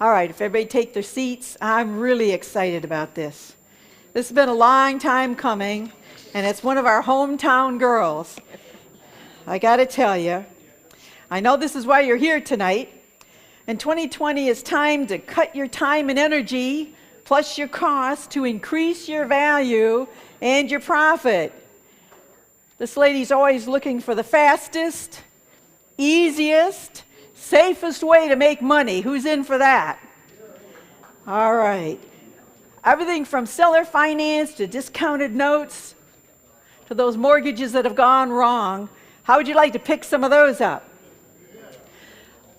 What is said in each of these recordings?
All right, if everybody take their seats, I'm really excited about this. This has been a long time coming, and it's one of our hometown girls. I got to tell you, I know this is why you're here tonight. And 2020 is time to cut your time and energy, plus your cost, to increase your value and your profit. This lady's always looking for the fastest, easiest, safest way to make money. Who's in for that? All right. Everything from seller finance to discounted notes to those mortgages that have gone wrong. How would you like to pick some of those up?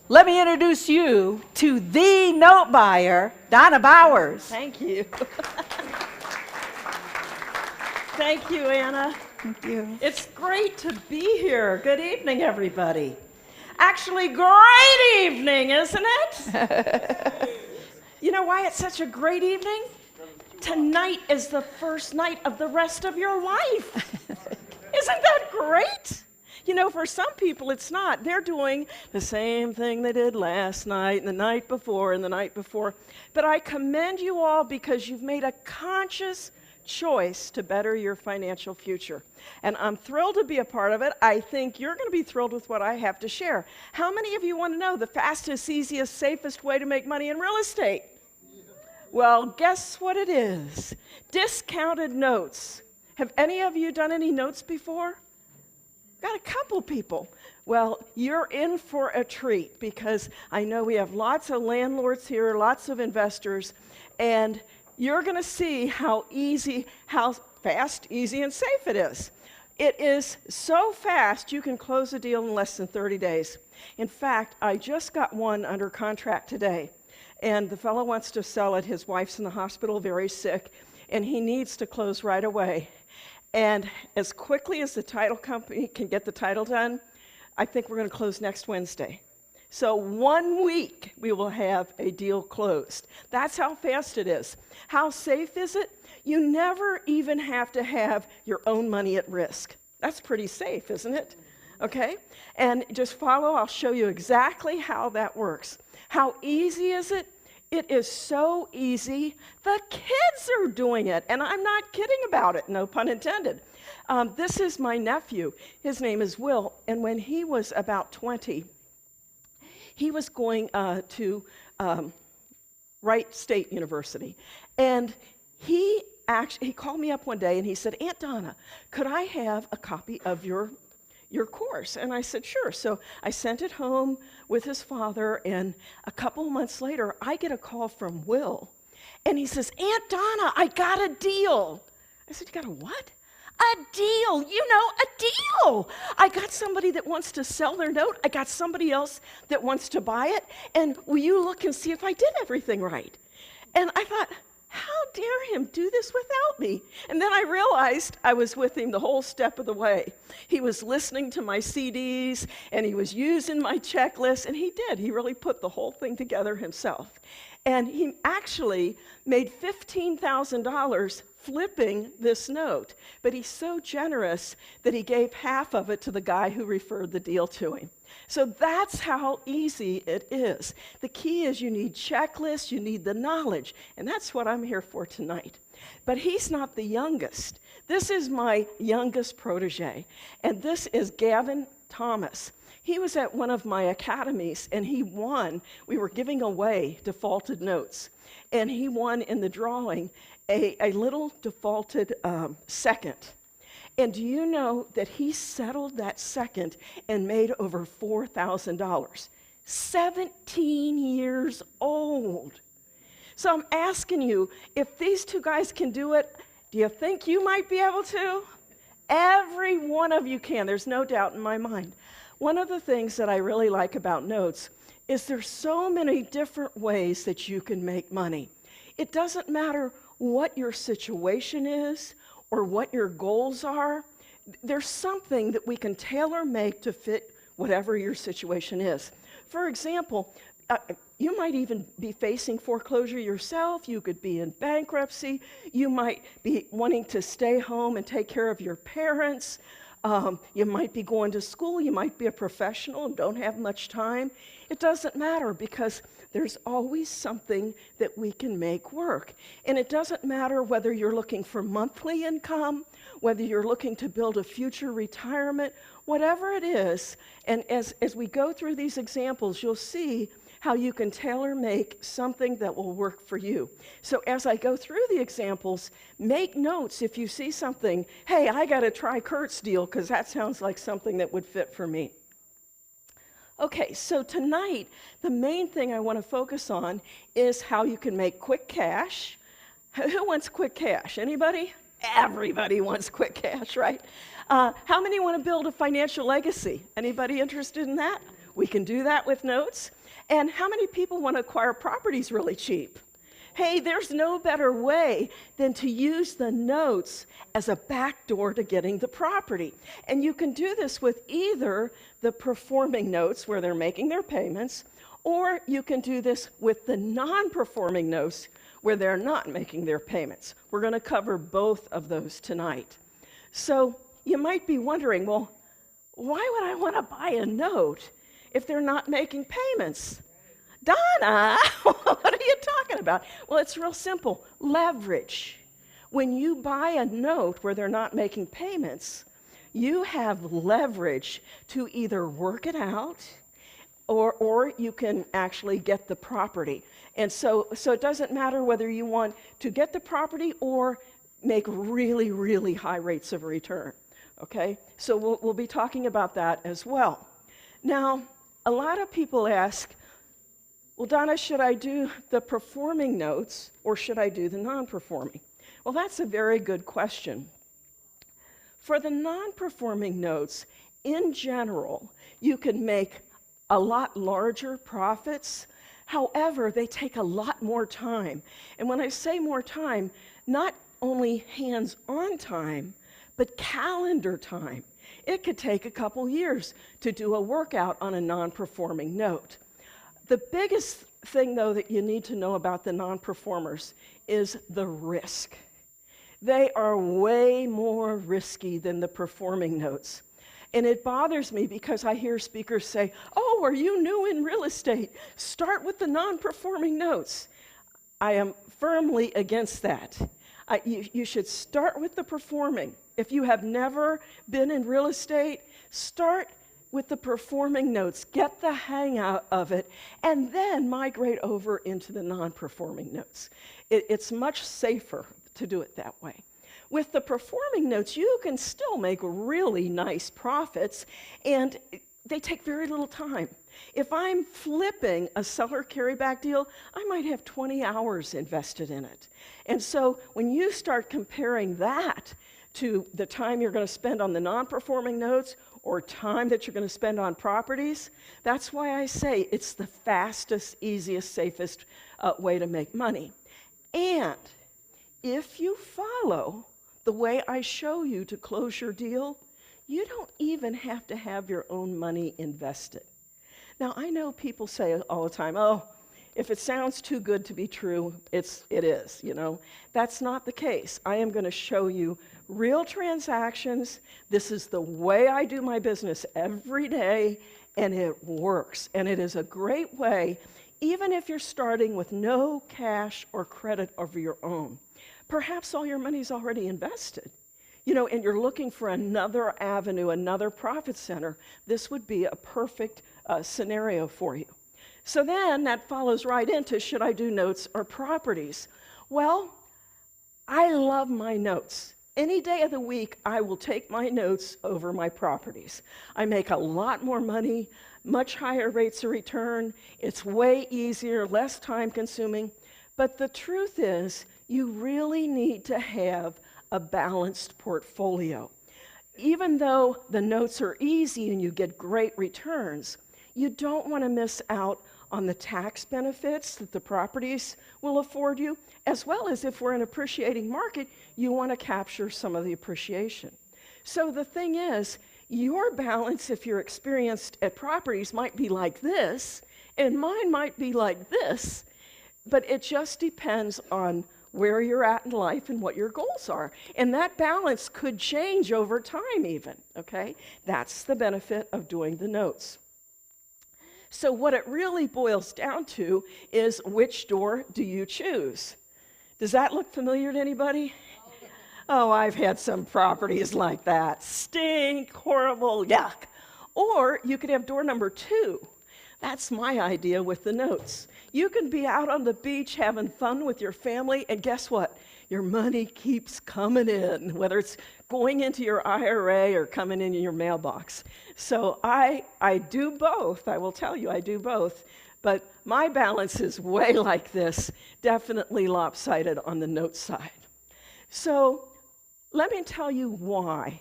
Let me introduce you to the note buyer, Donna Bauer. Thank you. Thank you, Anna. Thank you. It's great to be here. Good evening, everybody. Actually, great evening, isn't it? You know why it's such a great evening? Tonight is the first night of the rest of your life. Isn't that great? You know, for some people, it's not. They're doing the same thing they did last night and the night before and the night before. But I commend you all because you've made a conscious choice to better your financial future. And I'm thrilled to be a part of it. I think you're going to be thrilled with what I have to share. How many of you want to know the fastest, easiest, safest way to make money in real estate? Well, guess what it is? Discounted notes. Have any of you done any notes before? Got a couple people. Well, you're in for a treat because I know we have lots of landlords here, lots of investors, and you're going to see how fast, easy, and safe it is. It is so fast you can close a deal in less than 30 days. In fact, I just got one under contract today, and the fellow wants to sell it. His wife's in the hospital, very sick, and he needs to close right away. And as quickly as the title company can get the title done, I think we're going to close next Wednesday. So 1 week, we will have a deal closed. That's how fast it is. How safe is it? You never even have to have your own money at risk. That's pretty safe, isn't it? Okay? And just follow. I'll show you exactly how that works. How easy is it? It is so easy. The kids are doing it, and I'm not kidding about it, no pun intended. This is my nephew. His name is Will, and when he was about 20, he was going to Wright State University, and he called me up one day, and he said, "Aunt Donna, could I have a copy of your course?" And I said, "Sure." So I sent it home with his father, and a couple months later, I get a call from Will, and he says, "Aunt Donna, I got a deal." I said, "You got a what?" "A deal, a deal. I got somebody that wants to sell their note. I got somebody else that wants to buy it, and will you look and see if I did everything right?" And I thought, how dare him do this without me? And then I realized I was with him the whole step of the way. He was listening to my CDs, and he was using my checklist, and he did. He really put the whole thing together himself. And he actually made $15,000 flipping this note. But he's so generous that he gave half of it to the guy who referred the deal to him. So that's how easy it is. The key is you need checklists, you need the knowledge, and that's what I'm here for tonight. But he's not the youngest. This is my youngest protege, and this is Gavin Thomas. He was at one of my academies, and he won. We were giving away defaulted notes, and he won in the drawing a little defaulted second. And do you know that he settled that second and made over $4,000? 17 years old. So I'm asking you, if these two guys can do it, do you think you might be able to? Every one of you can. There's no doubt in my mind. One of the things that I really like about notes is there's so many different ways that you can make money. It doesn't matter what your situation is or what your goals are. There's something that we can tailor-make to fit whatever your situation is. For example, you might even be facing foreclosure yourself. You could be in bankruptcy. You might be wanting to stay home and take care of your parents. You might be going to school, you might be a professional and don't have much time. It doesn't matter because there's always something that we can make work. And it doesn't matter whether you're looking for monthly income, whether you're looking to build a future retirement, whatever it is. And as we go through these examples, you'll see how you can tailor-make something that will work for you. So as I go through the examples, make notes if you see something, hey, I got to try Kurt's deal because that sounds like something that would fit for me. Okay, so tonight, the main thing I want to focus on is how you can make quick cash. Who wants quick cash? Anybody? Everybody wants quick cash, right? How many want to build a financial legacy? Anybody interested in that? We can do that with notes. And how many people want to acquire properties really cheap? Hey, there's no better way than to use the notes as a backdoor to getting the property. And you can do this with either the performing notes where they're making their payments, or you can do this with the non-performing notes where they're not making their payments. We're going to cover both of those tonight. So you might be wondering, well, why would I want to buy a note if they're not making payments? Donna, what are you talking about? Well, it's real simple. Leverage. When you buy a note where they're not making payments, you have leverage to either work it out or you can actually get the property. And so it doesn't matter whether you want to get the property or make really, really high rates of return. Okay? So we'll be talking about that as well. Now, a lot of people ask, well, Donna, should I do the performing notes or should I do the non-performing? Well, that's a very good question. For the non-performing notes, in general, you can make a lot larger profits. However, they take a lot more time. And when I say more time, not only hands-on time, but calendar time. It could take a couple years to do a workout on a non-performing note. The biggest thing, though, that you need to know about the non-performers is the risk. They are way more risky than the performing notes. And it bothers me because I hear speakers say, oh, are you new in real estate? Start with the non-performing notes. I am firmly against that. You should start with the performing. If you have never been in real estate, start with the performing notes. Get the hang out of it, and then migrate over into the non-performing notes. It's much safer to do it that way. With the performing notes, you can still make really nice profits, and they take very little time. If I'm flipping a seller carryback deal, I might have 20 hours invested in it. And so when you start comparing that to the time you're going to spend on the non-performing notes or time that you're going to spend on properties, that's why I say it's the fastest, easiest, safest way to make money. And if you follow the way I show you to close your deal, you don't even have to have your own money invested. Now, I know people say all the time, oh, if it sounds too good to be true, it is, you know. That's not the case. I am going to show you real transactions. This is the way I do my business every day, and it works. And it is a great way, even if you're starting with no cash or credit of your own. Perhaps all your money's already invested, you know, and you're looking for another avenue, another profit center. This would be a perfect scenario for you. So then that follows right into, should I do notes or properties? Well, I love my notes. Any day of the week, I will take my notes over my properties. I make a lot more money, much higher rates of return. It's way easier, less time consuming. But the truth is, you really need to have a balanced portfolio. Even though the notes are easy and you get great returns, you don't want to miss out on the tax benefits that the properties will afford you, as well as if we're in an appreciating market, you want to capture some of the appreciation. So the thing is, your balance, if you're experienced at properties, might be like this, and mine might be like this, but it just depends on where you're at in life and what your goals are. And that balance could change over time even, okay? That's the benefit of doing the notes. So what it really boils down to is, which door do you choose? Does that look familiar to anybody? Oh, I've had some properties like that. Stink, horrible, yuck. Or you could have door number 2. That's my idea with the notes. You can be out on the beach having fun with your family, and guess what? Your money keeps coming in, whether it's going into your IRA or coming in your mailbox. So I do both. I will tell you, I do both. But my balance is way like this, definitely lopsided on the note side. So let me tell you why.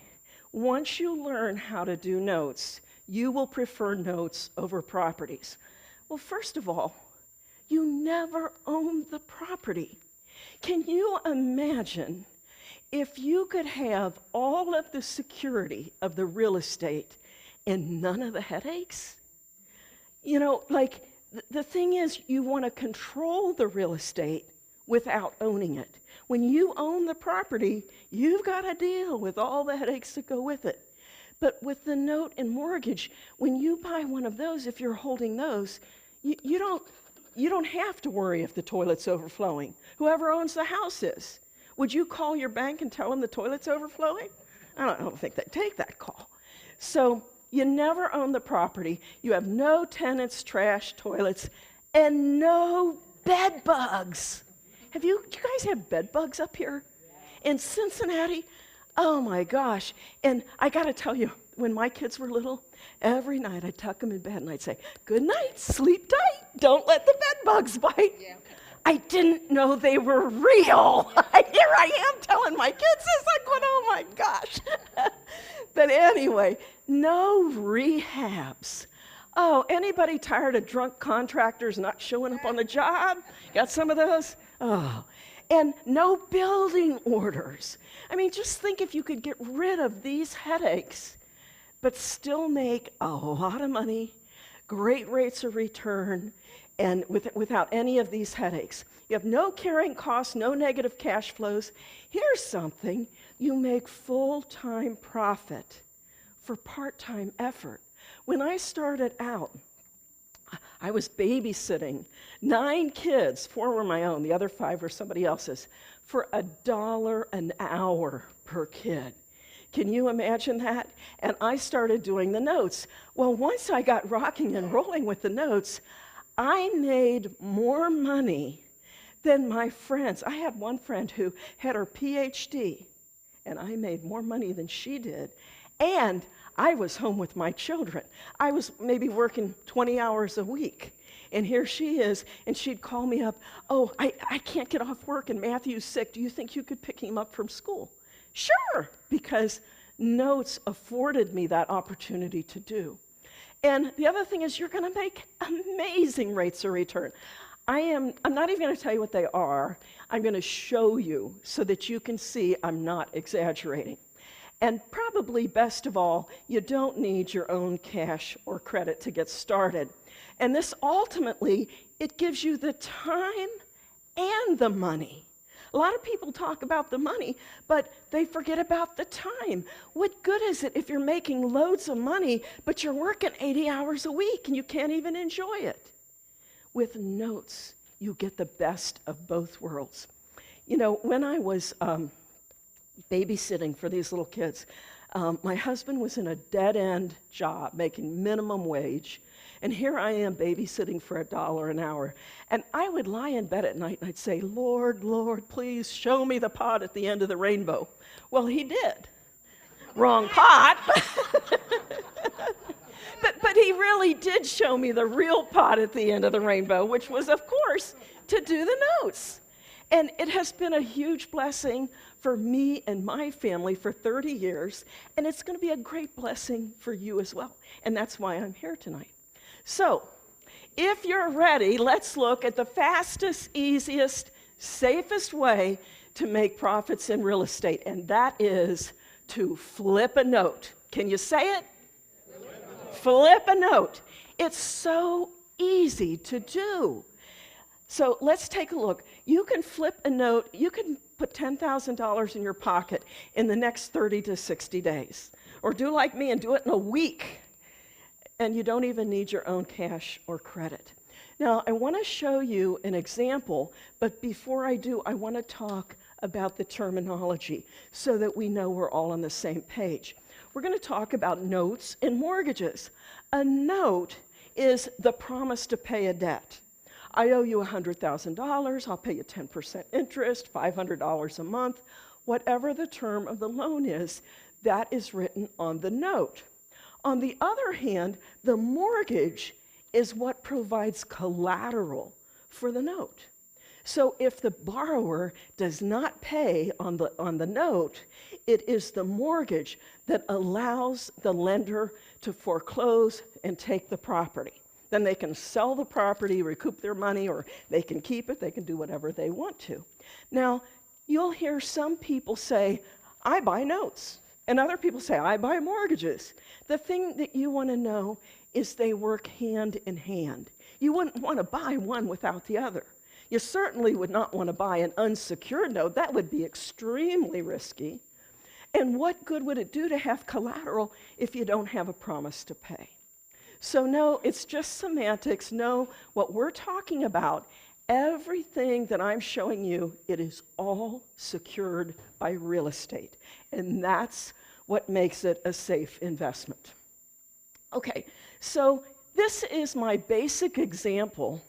Once you learn how to do notes, you will prefer notes over properties. Well, first of all, you never own the property. Can you imagine if you could have all of the security of the real estate and none of the headaches? You know, like, the thing is, you want to control the real estate without owning it. When you own the property, you've got to deal with all the headaches that go with it. But with the note and mortgage, when you buy one of those, if you're holding those, you don't have to worry if the toilet's overflowing. Whoever owns the house is. Would you call your bank and tell them the toilet's overflowing? I don't think they'd take that call. So you never own the property. You have no tenants, trash, toilets, and no bed bugs. Do you guys have bed bugs up here? In Cincinnati? Oh my gosh. And I got to tell you, when my kids were little, every night I'd tuck them in bed and I'd say, "Good night, sleep tight, don't let the bed bugs bite." Yeah. I didn't know they were real. Here I am telling my kids this, like, going, oh my gosh. But anyway, no rehabs. Oh, anybody tired of drunk contractors not showing up on the job? Got some of those? Oh, and no building orders. I mean, just think if you could get rid of these headaches, but still make a lot of money, great rates of return, and without any of these headaches. You have no carrying costs, no negative cash flows. Here's something: you make full-time profit for part-time effort. When I started out, I was babysitting 9 kids, 4 were my own, the other 5 were somebody else's, for $1 an hour per kid. Can you imagine that? And I started doing the notes. Well, once I got rocking and rolling with the notes, I made more money than my friends. I had one friend who had her PhD, and I made more money than she did. And I was home with my children. I was maybe working 20 hours a week. And here she is, and she'd call me up, "Oh, I can't get off work, and Matthew's sick. Do you think you could pick him up from school?" Sure, because notes afforded me that opportunity to do. And the other thing is, you're going to make amazing rates of return. I'm not even going to tell you what they are. I'm going to show you so that you can see I'm not exaggerating. And probably best of all, you don't need your own cash or credit to get started. And this ultimately, it gives you the time and the money. A lot of people talk about the money, but they forget about the time. What good is it if you're making loads of money, but you're working 80 hours a week and you can't even enjoy it? With notes, you get the best of both worlds. You know, when I was babysitting for these little kids, my husband was in a dead-end job, making minimum wage, and here I am babysitting for $1 an hour. And I would lie in bed at night and I'd say, "Lord, Lord, please show me the pot at the end of the rainbow." Well, he did. Wrong pot. But he really did show me the real pot at the end of the rainbow, which was, of course, to do the notes. And it has been a huge blessing for me and my family for 30 years, and it's going to be a great blessing for you as well. And that's why I'm here tonight. So, if you're ready, let's look at the fastest, easiest, safest way to make profits in real estate, and that is to flip a note. Can you say it? Flip a note. It's so easy to do. So let's take a look. you can flip a note, you can put $10,000 in your pocket in the next 30 to 60 days. Or do like me and do it in a week. And you don't even need your own cash or credit. Now, I want to show you an example, but before I do, I want to talk about the terminology so that we know we're all on the same page. We're going to talk about notes and mortgages. A note is the promise to pay a debt. I owe you $100,000, I'll pay you 10% interest, $500 a month, whatever the term of the loan is, that is written on the note. On the other hand, the mortgage is what provides collateral for the note. So if the borrower does not pay on the note, it is the mortgage that allows the lender to foreclose and take the property. Then they can sell the property, recoup their money, or they can keep it, they can do whatever they want to. Now, you'll hear some people say, I buy notes. And other people say, I buy mortgages. The thing that you want to know is they work hand in hand. You wouldn't want to buy one without the other. You certainly would not want to buy an unsecured note. That would be extremely risky. And what good would it do to have collateral if you don't have a promise to pay? So no, it's just semantics. No, what we're talking about, everything that I'm showing you, it is all secured by real estate. And that's what makes it a safe investment. Okay, so this is my basic example,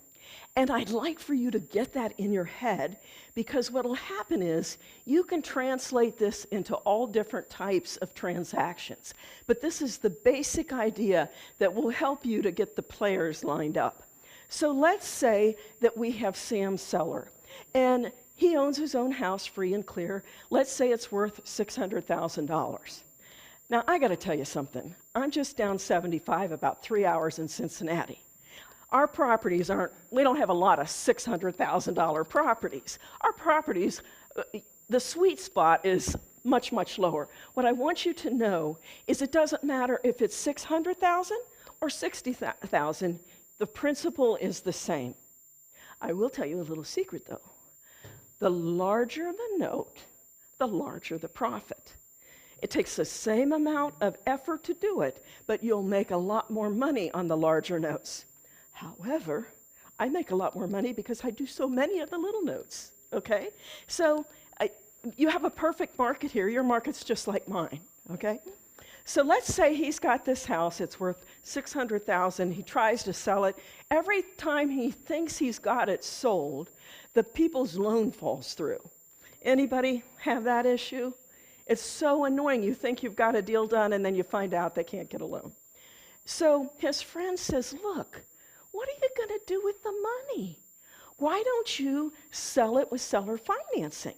and I'd like for you to get that in your head, because what will happen is you can translate this into all different types of transactions. But this is the basic idea that will help you to get the players lined up. So let's say that we have Sam Seller, and he owns his own house free and clear. Let's say it's worth $600,000. Now, I got to tell you something. I'm just down 75, about 3 hours in Cincinnati. Our properties we don't have a lot of $600,000 properties. Our properties, the sweet spot is much, much lower. What I want you to know is it doesn't matter if it's $600,000 or $60,000, the principle is the same. I will tell you a little secret, though. The larger the note, the larger the profit. It takes the same amount of effort to do it, but you'll make a lot more money on the larger notes. However, I make a lot more money because I do so many of the little notes, okay? So you have a perfect market here. Your market's just like mine, okay? So let's say he's got this house, it's worth $600,000, he tries to sell it. Every time he thinks he's got it sold, the people's loan falls through. Anybody have that issue? It's so annoying. You think you've got a deal done and then you find out they can't get a loan. So his friend says, look, what are you going to do with the money? Why don't you sell it with seller financing?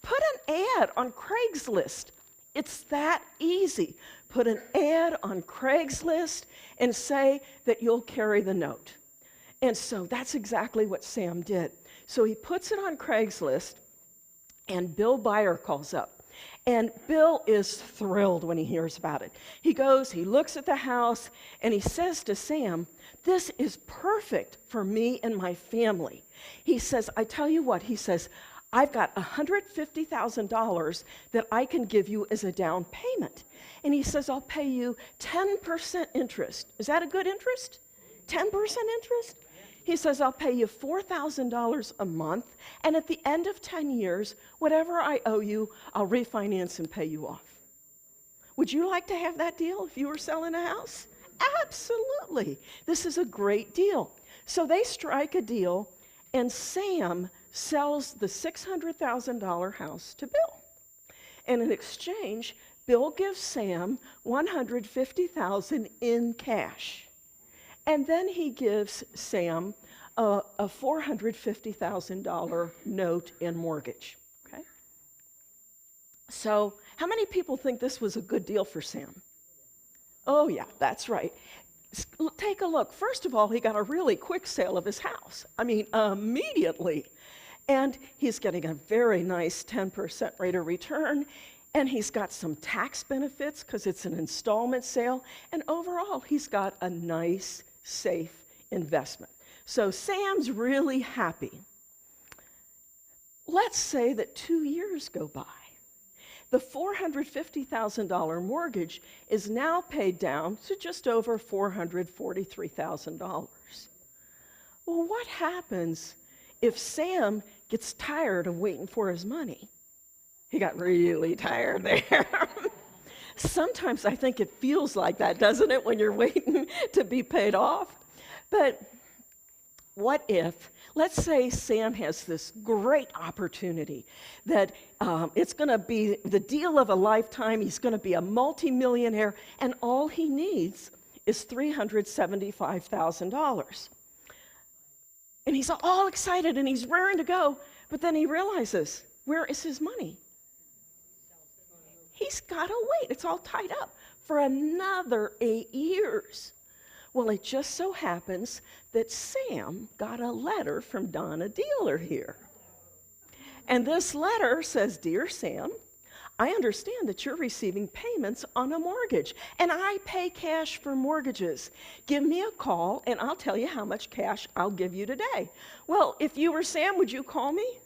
Put an ad on Craigslist. It's that easy. Put an ad on Craigslist and say that you'll carry the note. And so that's exactly what Sam did. So he puts it on Craigslist, and Bill Bauer calls up. And Bill is thrilled when he hears about it. He goes, he looks at the house, and he says to Sam, this is perfect for me and my family. He says, I tell you what, he says, I've got $150,000 that I can give you as a down payment. And he says, I'll pay you 10% interest. Is that a good interest? 10% interest? He says, I'll pay you $4,000 a month, and at the end of 10 years, whatever I owe you, I'll refinance and pay you off. Would you like to have that deal if you were selling a house? Absolutely. This is a great deal. So they strike a deal, and Sam sells the $600,000 house to Bill. And in exchange, Bill gives Sam $150,000 in cash. And then he gives Sam a $450,000 note and mortgage. Okay? So how many people think this was a good deal for Sam? Oh, yeah, that's right. Take a look. First of all, he got a really quick sale of his house. I mean, immediately. And he's getting a very nice 10% rate of return. And he's got some tax benefits because it's an installment sale. And overall, he's got a nice, safe investment. So Sam's really happy. Let's say that 2 years go by. The $450,000 mortgage is now paid down to just over $443,000. Well, what happens if Sam gets tired of waiting for his money? He got really tired there. Sometimes I think it feels like that, doesn't it, when you're waiting to be paid off? But what if, let's say Sam has this great opportunity that it's going to be the deal of a lifetime, he's going to be a multimillionaire, and all he needs is $375,000. And he's all excited and he's raring to go, but then he realizes, where is his money? He's got to wait. It's all tied up for another 8 years. Well, it just so happens that Sam got a letter from Donna Dealer here. And this letter says, "Dear Sam, I understand that you're receiving payments on a mortgage, and I pay cash for mortgages. Give me a call, and I'll tell you how much cash I'll give you today." Well, if you were Sam, would you call me?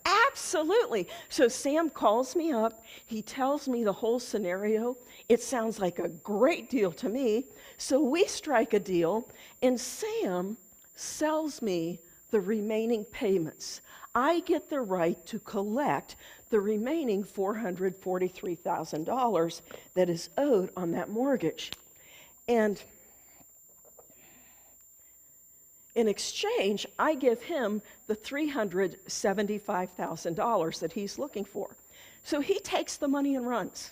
Absolutely. So Sam calls me up. He tells me the whole scenario. It sounds like a great deal to me. So we strike a deal, and Sam sells me the remaining payments. I get the right to collect the remaining $443,000 that is owed on that mortgage. And in exchange, I give him the $375,000 that he's looking for. So he takes the money and runs.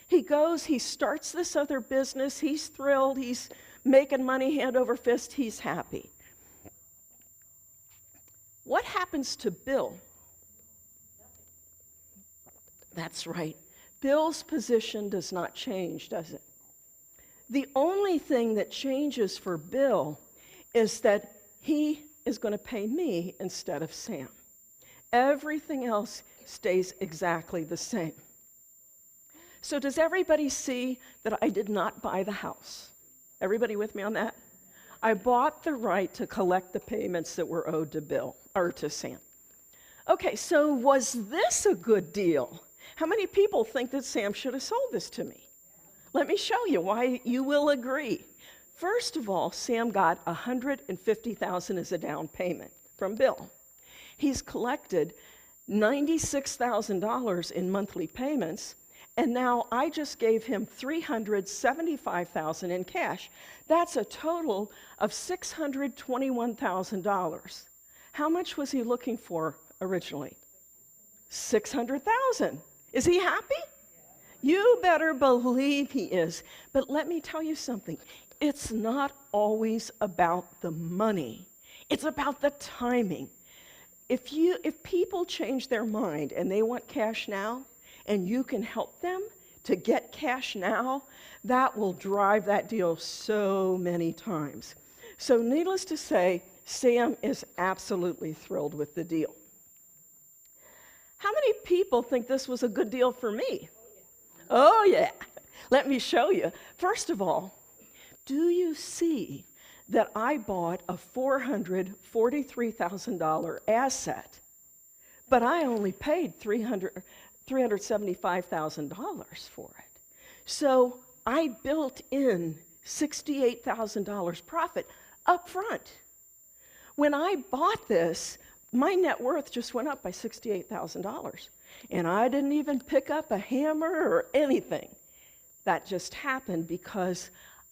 He goes, he starts this other business, he's thrilled, he's making money hand over fist, he's happy. What happens to Bill? That's right. Bill's position does not change, does it? The only thing that changes for Bill is that he is going to pay me instead of Sam. Everything else stays exactly the same. So does everybody see that I did not buy the house? Everybody with me on that? I bought the right to collect the payments that were owed to Bill, or to Sam. Okay, so was this a good deal? How many people think that Sam should have sold this to me? Let me show you why you will agree. First of all, Sam got $150,000 as a down payment from Bill. He's collected $96,000 in monthly payments, and now I just gave him $375,000 in cash. That's a total of $621,000. How much was he looking for originally? $600,000. Is he happy? You better believe he is. But let me tell you something. It's not always about the money. It's about the timing. If people change their mind and they want cash now, and you can help them to get cash now, that will drive that deal so many times. So needless to say, Sam is absolutely thrilled with the deal. How many people think this was a good deal for me? Oh yeah, let me show you. First of all, do you see that I bought a $443,000 asset, but I only paid $375,000 for it? So I built in $68,000 profit up front. When I bought this, my net worth just went up by $68,000. And I didn't even pick up a hammer or anything. That just happened because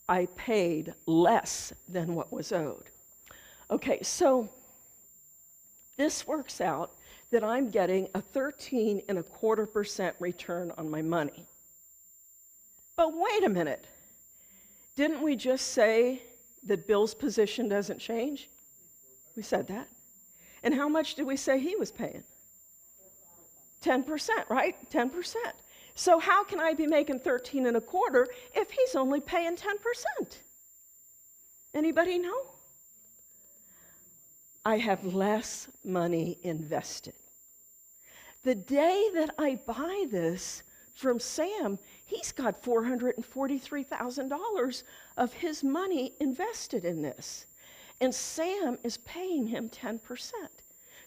I paid less than what was owed. Okay, so this works out that I'm getting a 13.25% return on my money. But wait a minute. Didn't we just say that Bill's position doesn't change? We said that. And how much did we say he was paying? 10%, right? 10%. So how can I be making 13.25 if he's only paying 10%? Anybody know? I have less money invested. The day that I buy this from Sam, he's got $443,000 of his money invested in this. And Sam is paying him 10%.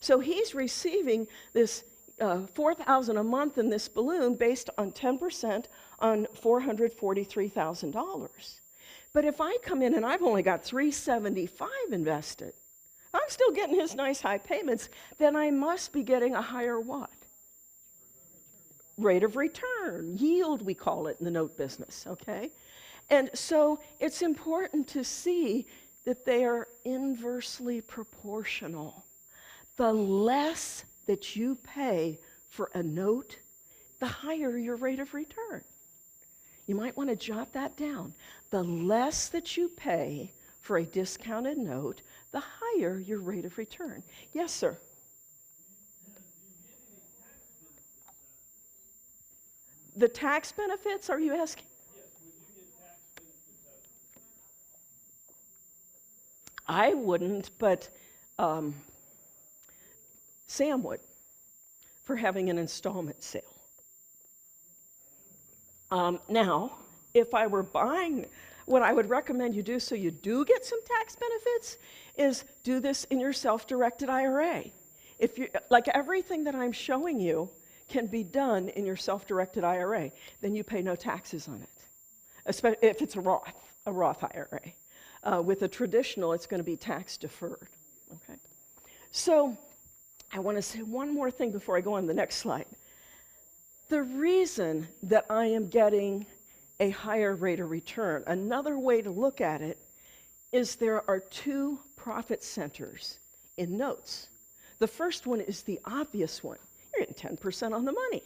So he's receiving this $4,000 a month in this balloon based on 10% on $443,000. But if I come in and I've only got $375 invested, I'm still getting his nice high payments, then I must be getting a higher what? Rate of return, yield we call it in the note business, okay? And so it's important to see that they are inversely proportional. The less that you pay for a note, the higher your rate of return. You might want to jot that down. The less that you pay for a discounted note, the higher your rate of return. Yes, sir? The tax benefits, are you asking? I wouldn't, but Sam would, for having an installment sale. Now, if I were buying, what I would recommend you do so you do get some tax benefits is do this in your self-directed IRA. If you, like everything that I'm showing you can be done in your self-directed IRA, then you pay no taxes on it, especially if it's a Roth IRA. With a traditional, it's going to be tax deferred. Okay. So I want to say one more thing before I go on the next slide. The reason that I am getting a higher rate of return, another way to look at it is there are two profit centers in notes. The first one is the obvious one. You're getting 10% on the money.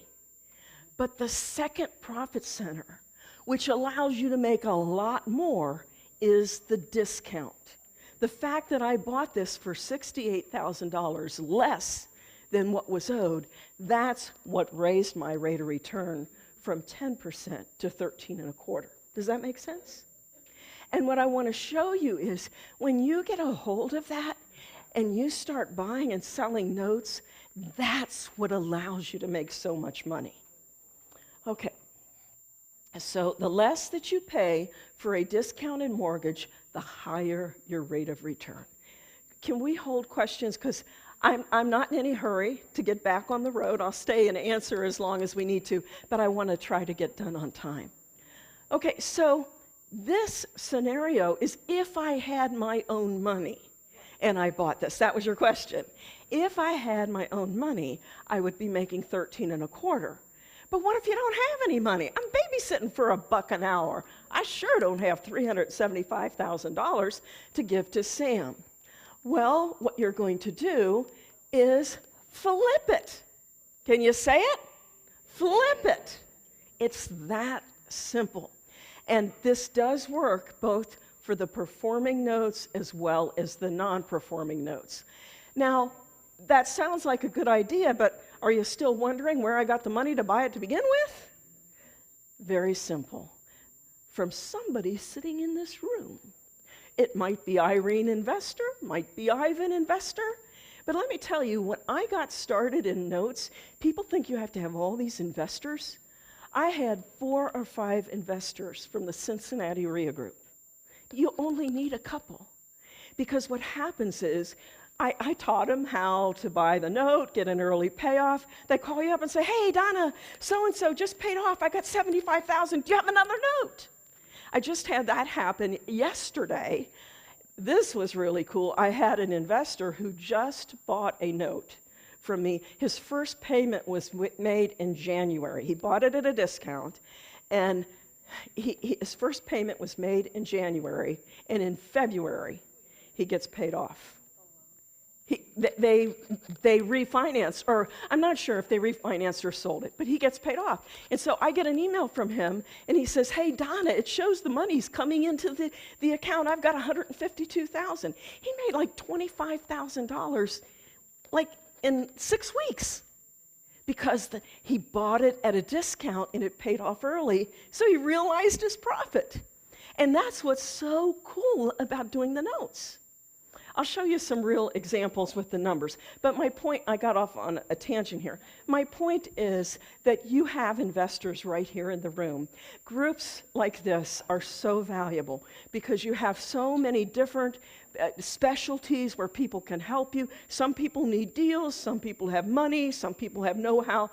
But the second profit center, which allows you to make a lot more, is the discount. The fact that I bought this for $68,000 less than what was owed, that's what raised my rate of return from 10% to 13.25%. Does that make sense? And what I want to show you is when you get a hold of that and you start buying and selling notes, that's what allows you to make so much money. Okay. So the less that you pay for a discounted mortgage, the higher your rate of return. Can we hold questions? Because I'm not in any hurry to get back on the road. I'll stay and answer as long as we need to, but I want to try to get done on time. Okay, so this scenario is if I had my own money and I bought this. That was your question. If I had my own money, I would be making 13.25. But what if you don't have any money? I'm babysitting for $1 an hour. I sure don't have $375,000 to give to Sam. Well, what you're going to do is flip it. Can you say it? Flip it. It's that simple. And this does work both for the performing notes as well as the non-performing notes. Now, that sounds like a good idea, but are you still wondering where I got the money to buy it to begin with? Very simple. From somebody sitting in this room. It might be Irene Investor, might be Ivan Investor, but let me tell you, when I got started in notes, people think you have to have all these investors. I had 4 or 5 investors from the Cincinnati RIA Group. You only need a couple, because what happens is, I taught them how to buy the note, get an early payoff. They call you up and say, hey, Donna, so-and-so just paid off. I got $75,000. Do you have another note? I just had that happen yesterday. This was really cool. I had an investor who just bought a note from me. His first payment was made in January. He bought it at a discount, and his first payment was made in January, and in February, he gets paid off. They refinanced, or I'm not sure if they refinanced or sold it, but he gets paid off. And so I get an email from him, and he says, hey, Donna, it shows the money's coming into the account. I've got $152,000. He made like $25,000 like in 6 weeks because he bought it at a discount and it paid off early, so he realized his profit. And that's what's so cool about doing the notes. I'll show you some real examples with the numbers. But my point, I got off on a tangent here. My point is that you have investors right here in the room. Groups like this are so valuable because you have so many different specialties where people can help you. Some people need deals, some people have money, some people have know-how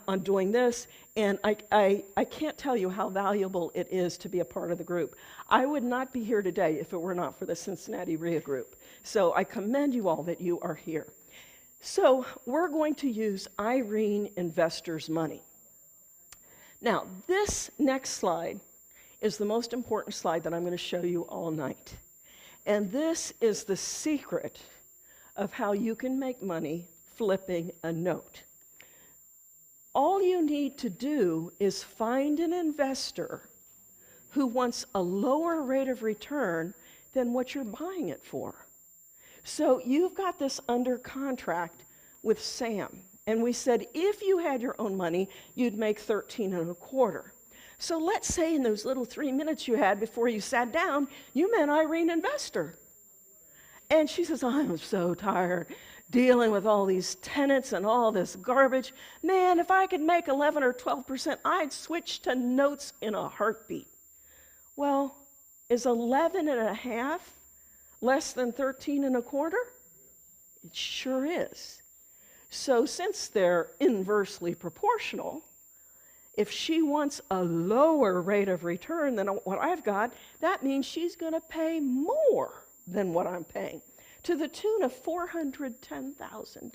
on doing this, and I can't tell you how valuable it is to be a part of the group. I would not be here today if it were not for the Cincinnati RIA group. So I commend you all that you are here. So we're going to use Irene Investor's money. Now, this next slide is the most important slide that I'm going to show you all night. And this is the secret of how you can make money flipping a note. All you need to do is find an investor who wants a lower rate of return than what you're buying it for. So you've got this under contract with Sam. And we said if you had your own money, you'd make 13.25. So let's say in those little 3 minutes you had before you sat down, you met Irene Investor. And she says, I'm so tired dealing with all these tenants and all this garbage. Man, if I could make 11 or 12%, I'd switch to notes in a heartbeat. Well, is 11.5 less than 13.25? It sure is. So since they're inversely proportional, if she wants a lower rate of return than what I've got, that means she's going to pay more than what I'm paying, to the tune of $410,000.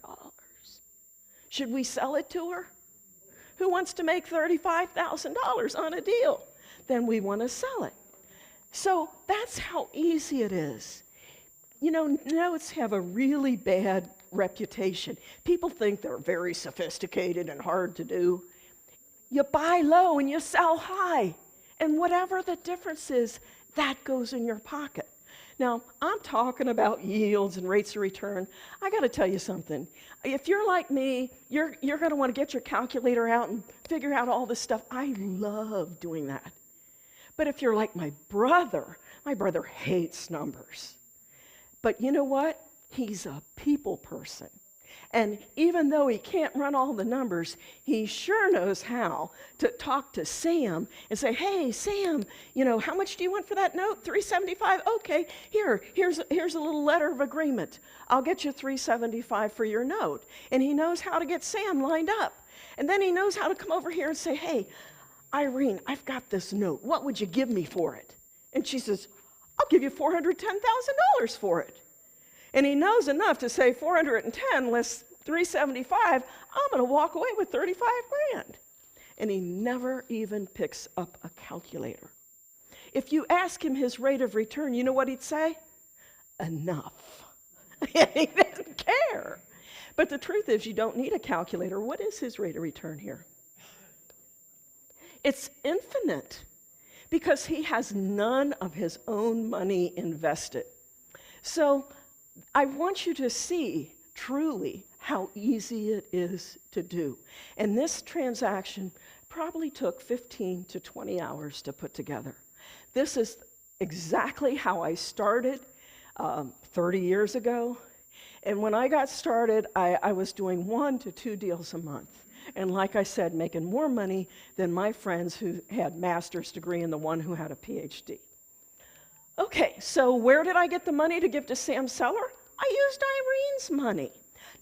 Should we sell it to her? Who wants to make $35,000 on a deal? Then we want to sell it. So that's how easy it is. You know, notes have a really bad reputation. People think they're very sophisticated and hard to do. You buy low and you sell high. And whatever the difference is, that goes in your pocket. Now, I'm talking about yields and rates of return. I got to tell you something. If you're like me, you're going to want to get your calculator out and figure out all this stuff. I love doing that. But if you're like my brother hates numbers. But you know what? He's a people person. And even though he can't run all the numbers, he sure knows how to talk to Sam and say, hey, Sam, you know, how much do you want for that note? $375? Okay, here's a little letter of agreement. I'll get you $375 for your note. And he knows how to get Sam lined up. And then he knows how to come over here and say, hey, Irene, I've got this note. What would you give me for it? And she says, I'll give you $410,000 for it. And he knows enough to say 410 less 375, I'm going to walk away with 35 grand. And he never even picks up a calculator. If you ask him his rate of return, you know what he'd say? Enough. He doesn't care. But the truth is, you don't need a calculator. What is his rate of return here? It's infinite because he has none of his own money invested. So I want you to see truly how easy it is to do. And this transaction probably took 15 to 20 hours to put together. This is exactly how I started 30 years ago. And when I got started, I was doing 1 to 2 deals a month. And like I said, making more money than my friends who had master's degree and the one who had a PhD. Okay, so where did I get the money to give to Sam Seller? I used Irene's money.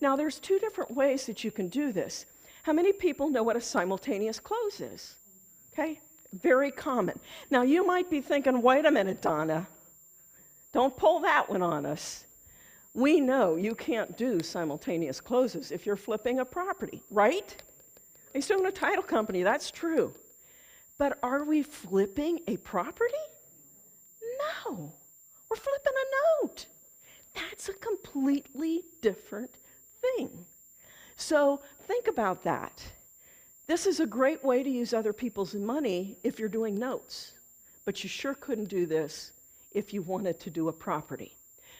Now, there's 2 different ways that you can do this. How many people know what a simultaneous close is? Okay, very common. Now, you might be thinking, wait a minute, Donna. Don't pull that one on us. We know you can't do simultaneous closes if you're flipping a property, right? I used to own a title company, that's true. But are we flipping a property? No, we're flipping a note. That's a completely different thing. So think about that. This is a great way to use other people's money if you're doing notes, but you sure couldn't do this if you wanted to do a property.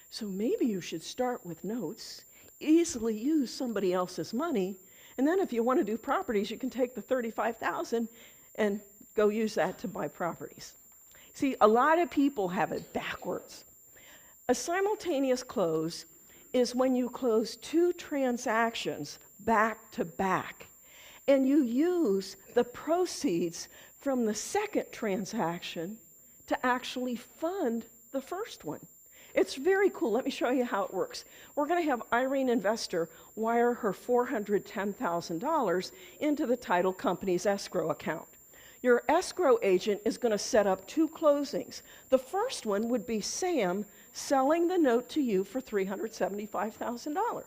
So maybe you should start with notes, easily use somebody else's money, and then if you want to do properties, you can take the $35,000 and go use that to buy properties. See, a lot of people have it backwards. A simultaneous close is when you close 2 transactions back to back, and you use the proceeds from the second transaction to actually fund the first one. It's very cool. Let me show you how it works. We're going to have Irene Investor wire her $410,000 into the title company's escrow account. Your escrow agent is going to set up 2 closings. The first one would be Sam selling the note to you for $375,000.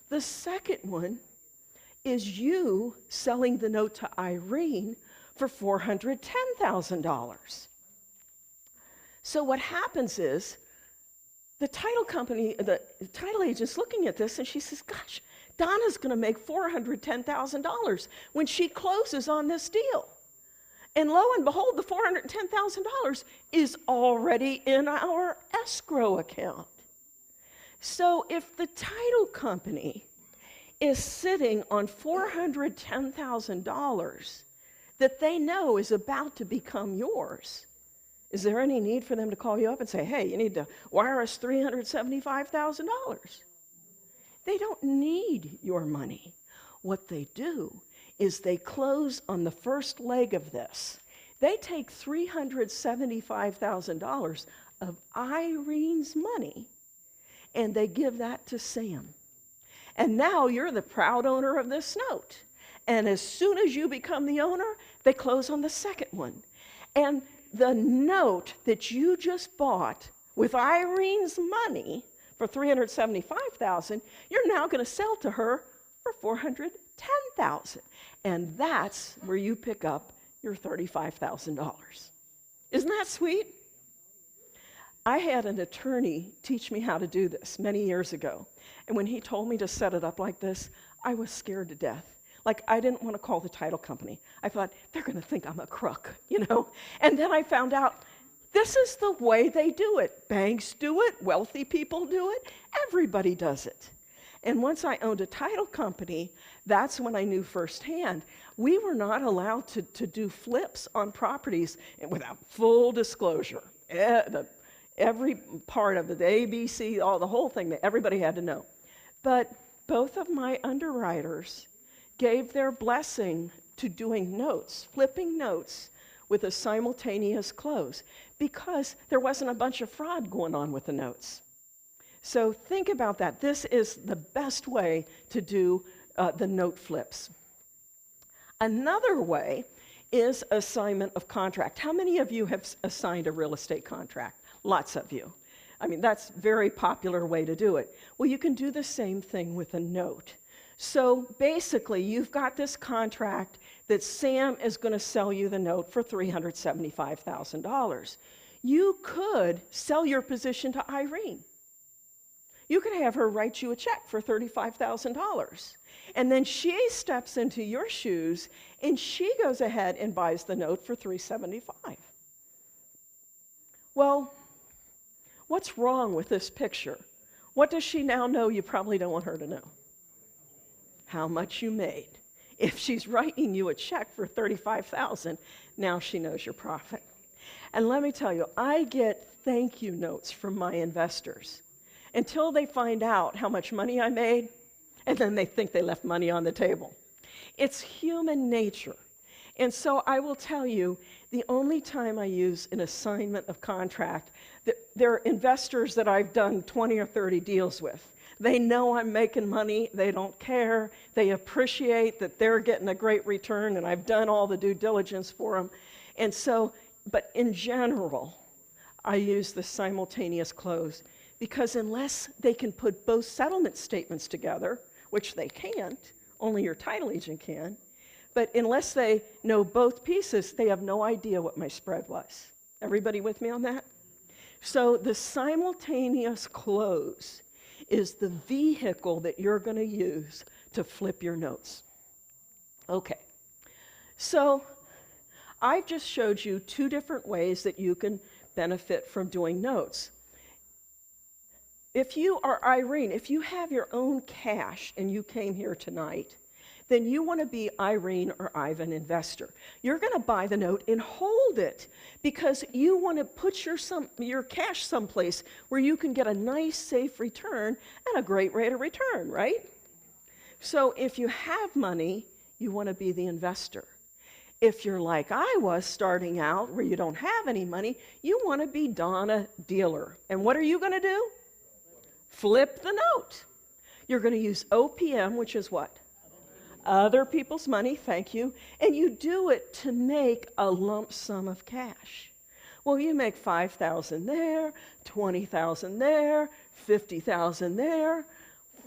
The second one is you selling the note to Irene for $410,000. So what happens is the title company, the title agent's looking at this and she says, gosh, Donna's going to make $410,000 when she closes on this deal. And lo and behold, the $410,000 is already in our escrow account. So if the title company is sitting on $410,000 that they know is about to become yours, is there any need for them to call you up and say, hey, you need to wire us $375,000? They don't need your money. What they do is they close on the first leg of this. They take $375,000 of Irene's money and they give that to Sam. And now you're the proud owner of this note. And as soon as you become the owner, they close on the second one. And the note that you just bought with Irene's money for $375,000, you're now going to sell to her for $410,000. And that's where you pick up your $35,000. Isn't that sweet? I had an attorney teach me how to do this many years ago. And when he told me to set it up like this, I was scared to death. Like, I didn't want to call the title company. I thought, they're going to think I'm a crook, you know? And then I found out this is the way they do it. Banks do it, wealthy people do it, everybody does it. And once I owned a title company, that's when I knew firsthand we were not allowed to do flips on properties without full disclosure. Every part of it, the ABC, the whole thing, everybody had to know. But both of my underwriters gave their blessing to doing notes, flipping notes with a simultaneous close, because there wasn't a bunch of fraud going on with the notes. So think about that. This is the best way to do the note flips. Another way is assignment of contract. How many of you have assigned a real estate contract? Lots of you. I mean, that's a very popular way to do it. Well, you can do the same thing with a note. So basically, you've got this contract that Sam is going to sell you the note for $375,000. You could sell your position to Irene. You could have her write you a check for $35,000. And then she steps into your shoes and she goes ahead and buys the note for $375,000. Well, what's wrong with this picture? What does she now know you probably don't want her to know? How much you made. If she's writing you a check for $35,000, now she knows your profit. And let me tell you, I get thank you notes from my investors until they find out how much money I made, and then they think they left money on the table. It's human nature. And so I will tell you, the only time I use an assignment of contract, there are investors that I've done 20 or 30 deals with. They know I'm making money. They don't care. They appreciate that they're getting a great return, and I've done all the due diligence for them. And so, but in general, I use the simultaneous close, because unless they can put both settlement statements together, which they can't, only your title agent can, but unless they know both pieces, they have no idea what my spread was. Everybody with me on that? So the simultaneous close is the vehicle that you're going to use to flip your notes. Okay, so I've just showed you 2 different ways that you can benefit from doing notes. If you are Irene, if you have your own cash and you came here tonight, then you want to be Irene or Ivan investor. You're going to buy the note and hold it because you want to put your cash someplace where you can get a nice, safe return and a great rate of return, right? So if you have money, you want to be the investor. If you're like I was starting out, where you don't have any money, you want to be Donna dealer. And what are you going to do? Flip the note. You're going to use OPM, which is what? Other people's money, thank you. And you do it to make a lump sum of cash. Well, you make $5,000 there, $20,000 there, $50,000 there,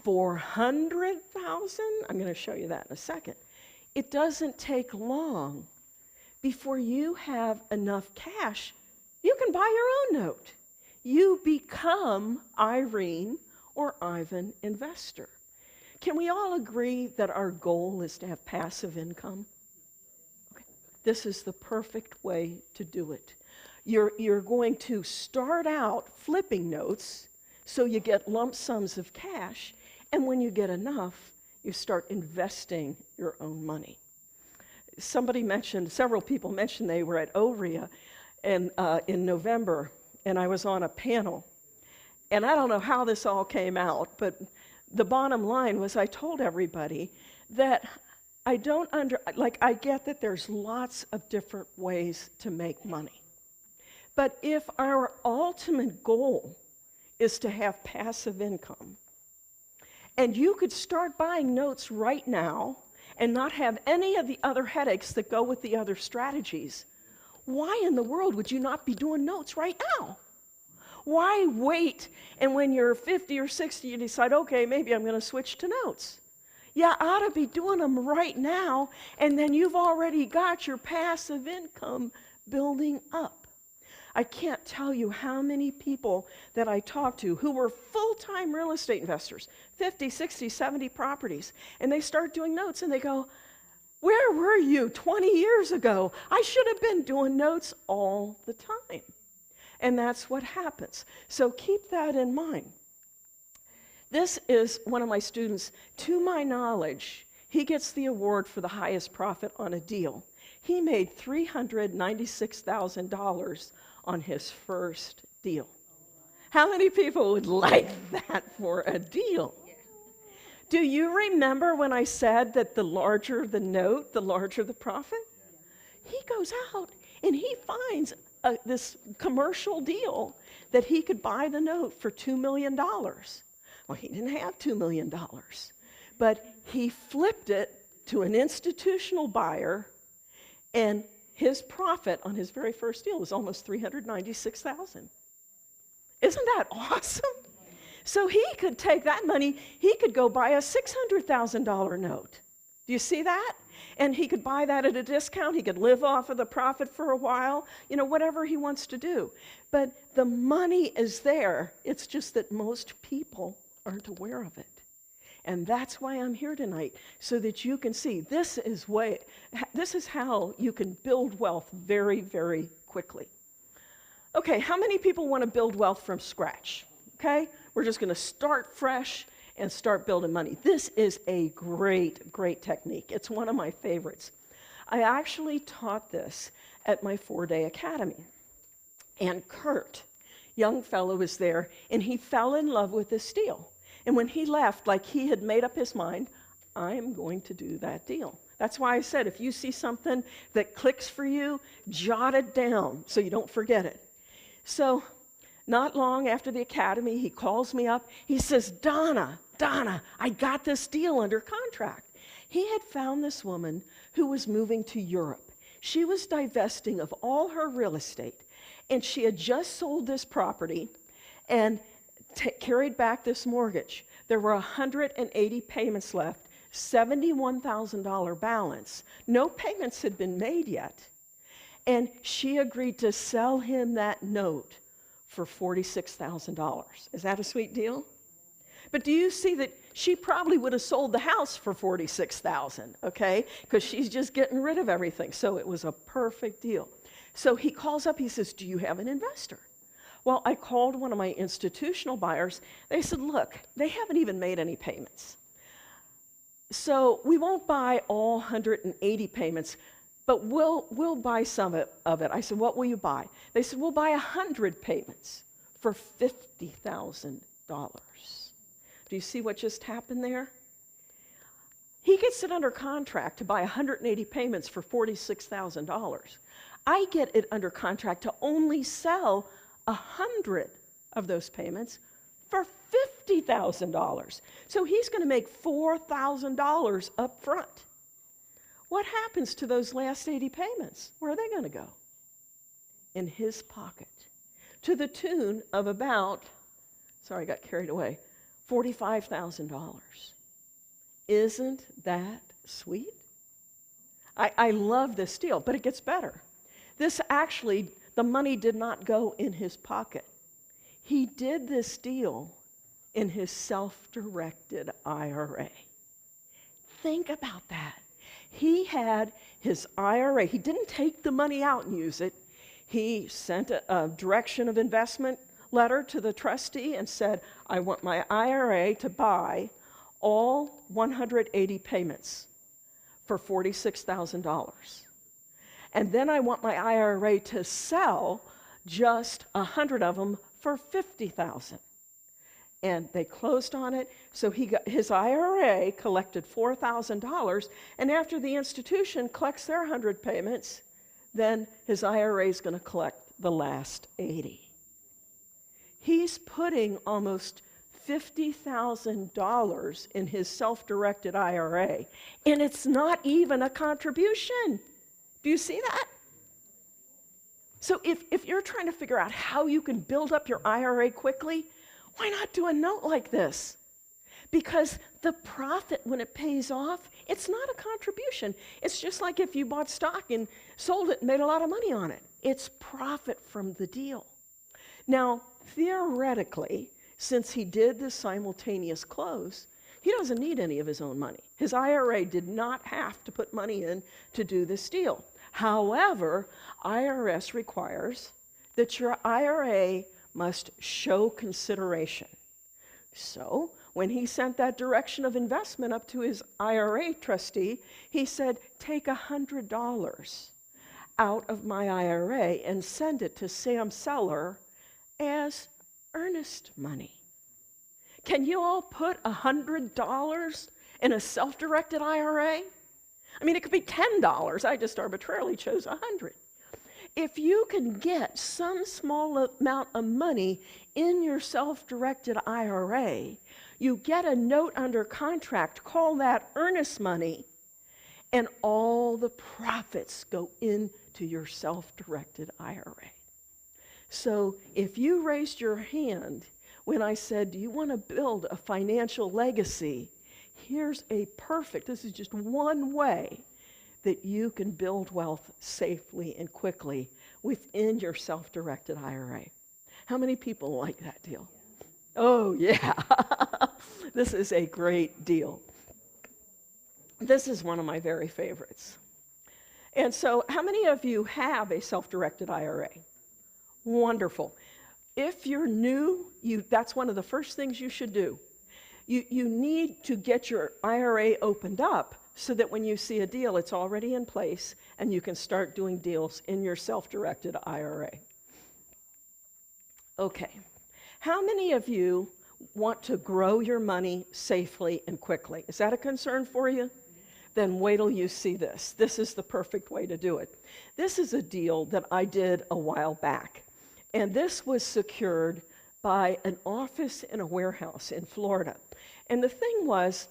$400,000. I'm going to show you that in a second. It doesn't take long before you have enough cash, you can buy your own note. You become Irene or Ivan investor. Can we all agree that our goal is to have passive income? Okay. This is the perfect way to do it. You're going to start out flipping notes so you get lump sums of cash, and when you get enough, you start investing your own money. Several people mentioned they were at OREA in November, and I was on a panel. And I don't know how this all came out, but the bottom line was I told everybody that I get that there's lots of different ways to make money. But if our ultimate goal is to have passive income, and you could start buying notes right now and not have any of the other headaches that go with the other strategies, why in the world would you not be doing notes right now? Why wait, and when you're 50 or 60, you decide, okay, maybe I'm going to switch to notes? You ought to be doing them right now, and then you've already got your passive income building up. I can't tell you how many people that I talked to who were full-time real estate investors, 50, 60, 70 properties, and they start doing notes, and they go, where were you 20 years ago? I should have been doing notes all the time. And that's what happens. So keep that in mind. This is one of my students. To my knowledge, he gets the award for the highest profit on a deal. He made $396,000 on his first deal. How many people would like that for a deal? Do you remember when I said that the larger the note, the larger the profit? He goes out and he finds this commercial deal that he could buy the note for $2 million. Well, he didn't have $2 million, but he flipped it to an institutional buyer, and his profit on his very first deal was almost $396,000. Isn't that awesome? So he could take that money, he could go buy a $600,000 note. Do you see that? And he could buy that at a discount. He could live off of the profit for a while, whatever he wants to do. But the money is there. It's just that most people aren't aware of it. And that's why I'm here tonight, so that you can see this is how you can build wealth very, very quickly. Okay, how many people want to build wealth from scratch? Okay, we're just going to start fresh and start building money. This is a great, great technique. It's one of my favorites. I actually taught this at my 4-day academy. And Kurt, young fellow, was there, and he fell in love with this deal. And when he left, like he had made up his mind, I'm going to do that deal. That's why I said, if you see something that clicks for you, jot it down so you don't forget it. So not long after the academy, he calls me up. He says, Donna, I got this deal under contract. He had found this woman who was moving to Europe. She was divesting of all her real estate, and she had just sold this property and carried back this mortgage. There were 180 payments left, $71,000 balance. No payments had been made yet. And she agreed to sell him that note for $46,000. Is that a sweet deal? But do you see that she probably would have sold the house for $46,000, okay? Because she's just getting rid of everything. So it was a perfect deal. So he calls up, he says, do you have an investor? Well, I called one of my institutional buyers. They said, look, they haven't even made any payments. So we won't buy all 180 payments, but we'll buy some of it. I said, what will you buy? They said, we'll buy 100 payments for $50,000. Do you see what just happened there? He gets it under contract to buy 180 payments for $46,000. I get it under contract to only sell 100 of those payments for $50,000. So he's going to make $4,000 up front. What happens to those last 80 payments? Where are they going to go? In his pocket, to the tune of about, sorry, I got carried away, $45,000. Isn't that sweet? I love this deal, but it gets better. This actually, the money did not go in his pocket. He did this deal in his self-directed IRA. Think about that. He had his IRA. He didn't take the money out and use it. He sent a direction of investment letter to the trustee and said, I want my IRA to buy all 180 payments for $46,000. And then I want my IRA to sell just 100 of them for $50,000. And they closed on it, so his IRA collected $4,000, and after the institution collects their 100 payments, then his IRA is going to collect the last 80. He's putting almost $50,000 in his self-directed IRA, and it's not even a contribution. Do you see that? So if you're trying to figure out how you can build up your IRA quickly, why not do a note like this? Because the profit, when it pays off, it's not a contribution. It's just like if you bought stock and sold it and made a lot of money on it. It's profit from the deal. Now, theoretically, since he did this simultaneous close, he doesn't need any of his own money. His IRA did not have to put money in to do this deal. However, IRS requires that your IRA must show consideration. So, when he sent that direction of investment up to his IRA trustee, he said, take $100 out of my IRA and send it to Sam Seller as earnest money. Can you all put $100 in a self-directed IRA? I mean, it could be $10. I just arbitrarily chose 100. If you can get some small amount of money in your self-directed IRA, you get a note under contract, call that earnest money, and all the profits go into your self-directed IRA. So if you raised your hand when I said, do you want to build a financial legacy? Here's a perfect, this is just one way that you can build wealth safely and quickly within your self-directed IRA. How many people like that deal? Oh, yeah. This is a great deal. This is one of my very favorites. And so, how many of you have a self-directed IRA? Wonderful. If you're new, that's one of the first things you should do. You need to get your IRA opened up so that when you see a deal, it's already in place and you can start doing deals in your self-directed IRA. Okay. How many of you want to grow your money safely and quickly? Is that a concern for you? Then wait till you see this. This is the perfect way to do it. This is a deal that I did a while back. And this was secured by an office in a warehouse in Florida. And the thing was,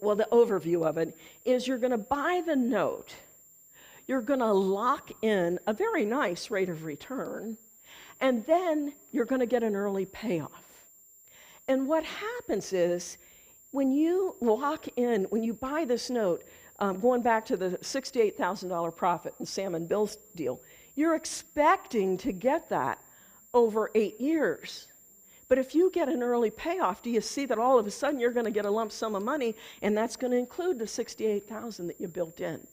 well, the overview of it is you're going to buy the note, you're going to lock in a very nice rate of return, and then you're going to get an early payoff. And what happens is, when you lock in, when you buy this note, going back to the $68,000 profit in Sam and Bill's deal, you're expecting to get that over 8 years. But if you get an early payoff, do you see that all of a sudden you're going to get a lump sum of money, and that's going to include the $68,000 that you built in?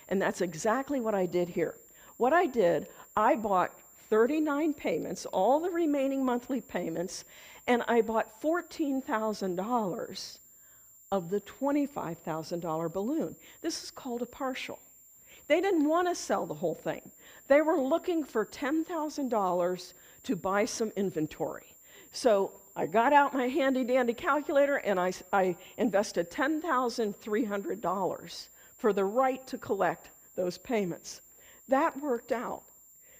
And that's exactly what I did here. What I did, I bought 39 payments, all the remaining monthly payments, and I bought $14,000 of the $25,000 balloon. This is called a partial. They didn't want to sell the whole thing. They were looking for $10,000 to buy some inventory. So I got out my handy-dandy calculator, and I invested $10,300 for the right to collect those payments. That worked out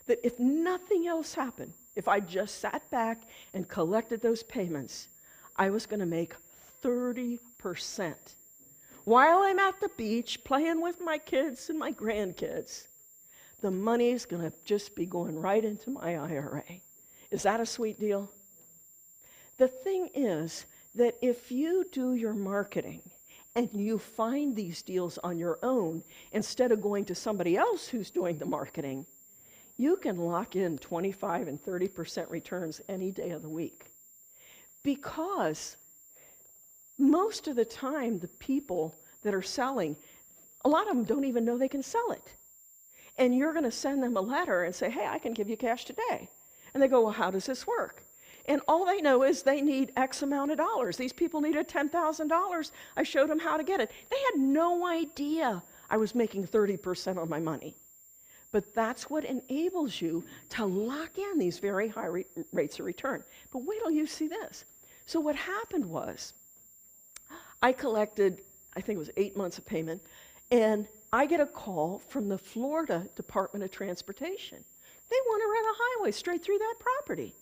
that if nothing else happened, if I just sat back and collected those payments, I was going to make 30%. While I'm at the beach playing with my kids and my grandkids, the money's going to just be going right into my IRA. Is that a sweet deal? The thing is that if you do your marketing and you find these deals on your own instead of going to somebody else who's doing the marketing, you can lock in 25 and 30% returns any day of the week. Because most of the time, the people that are selling, a lot of them don't even know they can sell it. And you're going to send them a letter and say, hey, I can give you cash today. And they go, well, how does this work? And all they know is they need X amount of dollars. These people needed $10,000. I showed them how to get it. They had no idea I was making 30% on my money. But that's what enables you to lock in these very high rates of return. But wait till you see this. So what happened was, I collected, I think it was 8 months of payment, and I get a call from the Florida Department of Transportation. They want to run a highway straight through that property.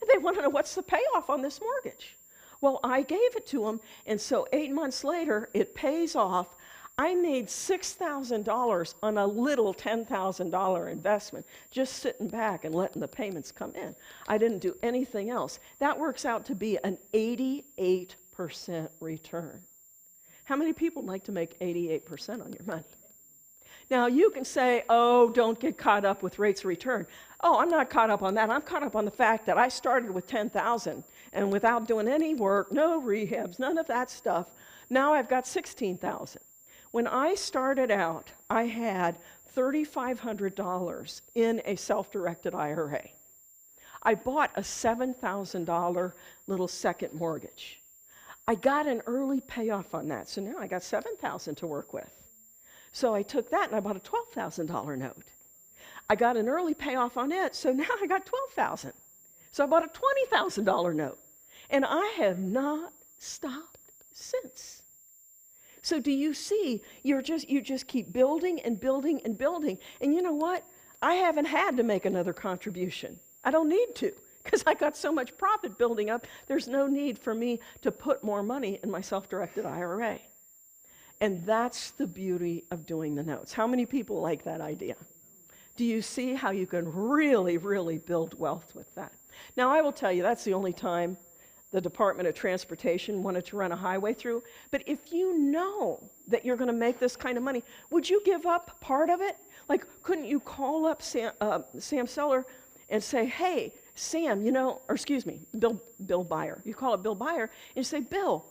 And they want to know what's the payoff on this mortgage. Well, I gave it to them, and so 8 months later, it pays off. I made $6,000 on a little $10,000 investment, just sitting back and letting the payments come in. I didn't do anything else. That works out to be an 88% return. How many people like to make 88% on your money? Now, you can say, oh, don't get caught up with rates of return. Oh, I'm not caught up on that. I'm caught up on the fact that I started with $10,000, and without doing any work, no rehabs, none of that stuff, now I've got $16,000. When I started out, I had $3,500 in a self-directed IRA. I bought a $7,000 little second mortgage. I got an early payoff on that, so now I got $7,000 to work with. So I took that and I bought a $12,000 note. I got an early payoff on it, so now I got $12,000. So I bought a $20,000 note. And I have not stopped since. So do you see, you just keep building and building and building. And you know what? I haven't had to make another contribution. I don't need to, because I got so much profit building up, there's no need for me to put more money in my self-directed IRA. And that's the beauty of doing the notes. How many people like that idea? Do you see how you can really, really build wealth with that? Now, I will tell you, that's the only time the Department of Transportation wanted to run a highway through. But if you know that you're going to make this kind of money, would you give up part of it? Like, couldn't you call up Sam Seller and say, hey, Sam, Bill Bauer. You call up Bill Bauer and you say, Bill,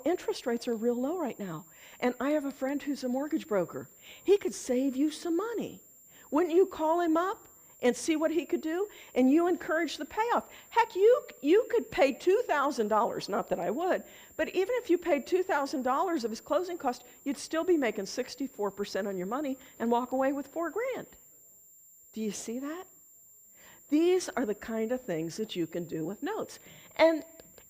interest rates are real low right now. And I have a friend who's a mortgage broker. He could save you some money. Wouldn't you call him up and see what he could do? And you encourage the payoff. Heck, you could pay $2,000, not that I would, but even if you paid $2,000 of his closing cost, you'd still be making 64% on your money and walk away with $4,000. Do you see that? These are the kind of things that you can do with notes. And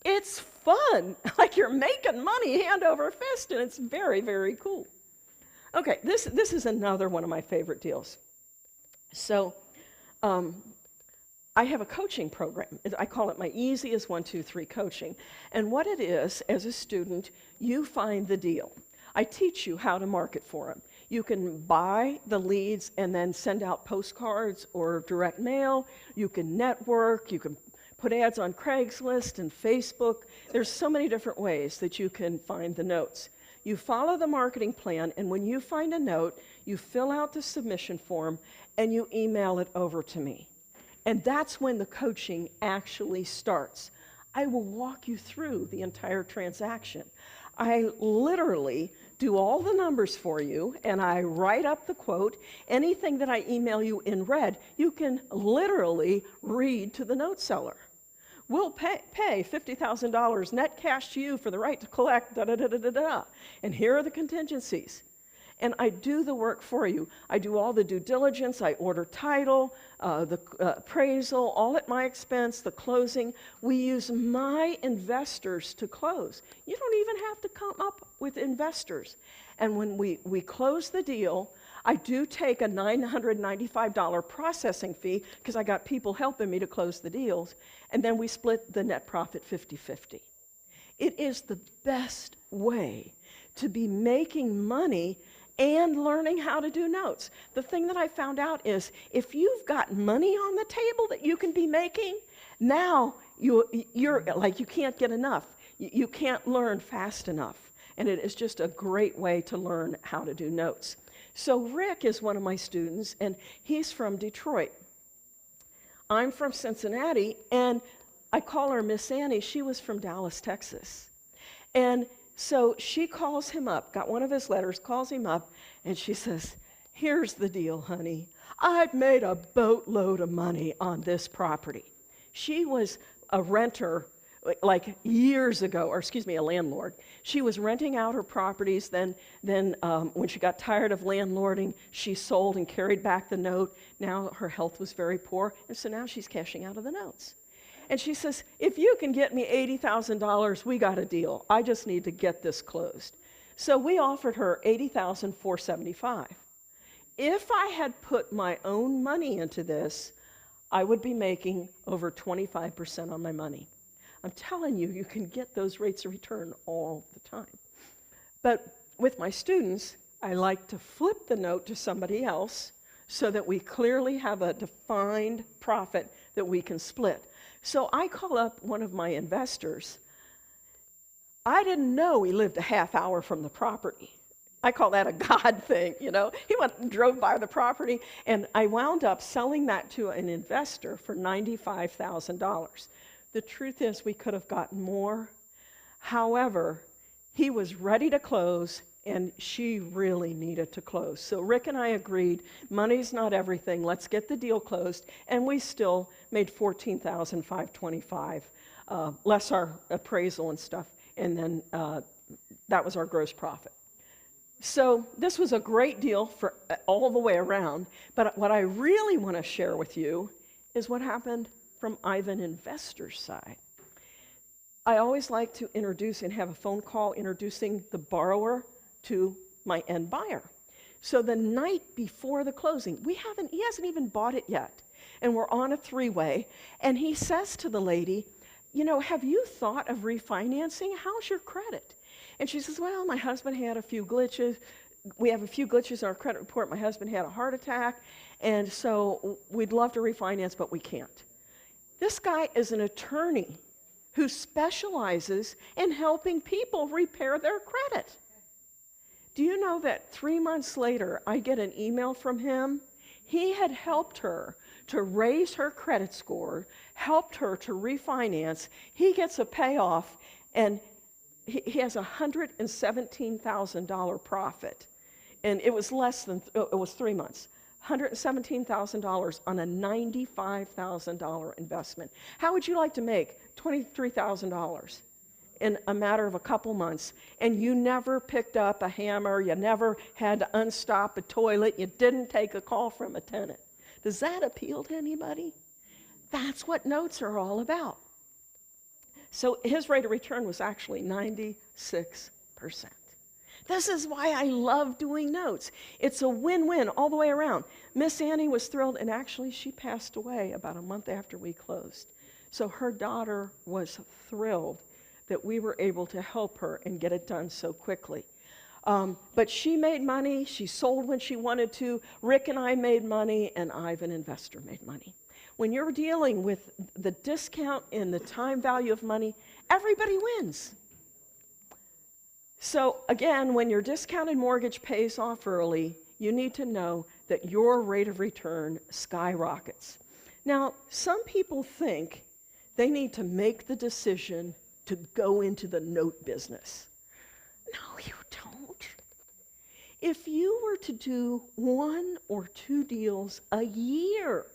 it's fun, like you're making money hand over fist, and it's very, very cool. Okay, this is another one of my favorite deals. So I have a coaching program. I call it my easiest 1, 2, 3 coaching. And what it is, as a student, you find the deal. I teach you how to market for them. You can buy the leads and then send out postcards or direct mail. You can network. You can put ads on Craigslist and Facebook. There's so many different ways that you can find the notes. You follow the marketing plan, and when you find a note, you fill out the submission form and you email it over to me. And that's when the coaching actually starts. I will walk you through the entire transaction. I literally do all the numbers for you, and I write up the quote. Anything that I email you in red, you can literally read to the note seller. We'll pay $50,000 net cash to you for the right to collect, da-da-da-da-da-da. And here are the contingencies. and I do the work for you. I do all the due diligence. I order title, the appraisal, all at my expense, the closing. We use my investors to close. You don't even have to come up with investors. And when we close the deal, I do take a $995 processing fee because I got people helping me to close the deals, and then we split the net profit 50-50. It is the best way to be making money and learning how to do notes. The thing that I found out is if you've got money on the table that you can be making, now you're like you can't get enough. You can't learn fast enough. And it is just a great way to learn how to do notes. So Rick is one of my students, and he's from Detroit. I'm from Cincinnati, and I call her Miss Annie. She was from Dallas, Texas. And so she calls him up, got one of his letters, calls him up, and she says, here's the deal, honey. I've made a boatload of money on this property. She was a renter like years ago, or excuse me, a landlord. She was renting out her properties. Then when she got tired of landlording, she sold and carried back the note. Now her health was very poor, and so now she's cashing out of the notes. And she says, if you can get me $80,000, we got a deal. I just need to get this closed. So we offered her $80,475. If I had put my own money into this, I would be making over 25% on my money. I'm telling you, you can get those rates of return all the time. But with my students, I like to flip the note to somebody else so that we clearly have a defined profit that we can split. So I call up one of my investors. I didn't know he lived a half hour from the property. I call that a God thing, you know. He went and drove by the property, and I wound up selling that to an investor for $95,000. The truth is we could have gotten more. However, he was ready to close, and she really needed to close. So Rick and I agreed, money's not everything, let's get the deal closed, and we still made $14,525, less our appraisal and stuff, and then that was our gross profit. So this was a great deal for all the way around, but what I really want to share with you is what happened from Ivan Investor's side. I always like to introduce and have a phone call introducing the borrower to my end buyer. So the night before the closing, he hasn't even bought it yet, and we're on a three-way, and he says to the lady, you know, have you thought of refinancing? How's your credit? And she says, well, my husband had a few glitches. We have a few glitches in our credit report. My husband had a heart attack, and so we'd love to refinance, but we can't. This guy is an attorney who specializes in helping people repair their credit. Do you know that 3 months later, I get an email from him? He had helped her to raise her credit score, helped her to refinance. He gets a payoff, and he has a $117,000 profit. And it was it was 3 months. $117,000 on a $95,000 investment. How would you like to make $23,000 in a matter of a couple months, and you never picked up a hammer, you never had to unstop a toilet, you didn't take a call from a tenant? Does that appeal to anybody? That's what notes are all about. So his rate of return was actually 96%. This is why I love doing notes. It's a win-win all the way around. Miss Annie was thrilled, and actually she passed away about a month after we closed. So her daughter was thrilled that we were able to help her and get it done so quickly. But she made money. She sold when she wanted to. Rick and I made money, and Ivan Investor made money. When you're dealing with the discount and the time value of money, everybody wins. So again, when your discounted mortgage pays off early, you need to know that your rate of return skyrockets. Now, some people think they need to make the decision to go into the note business. No, you don't. If you were to do 1 or 2 deals a year,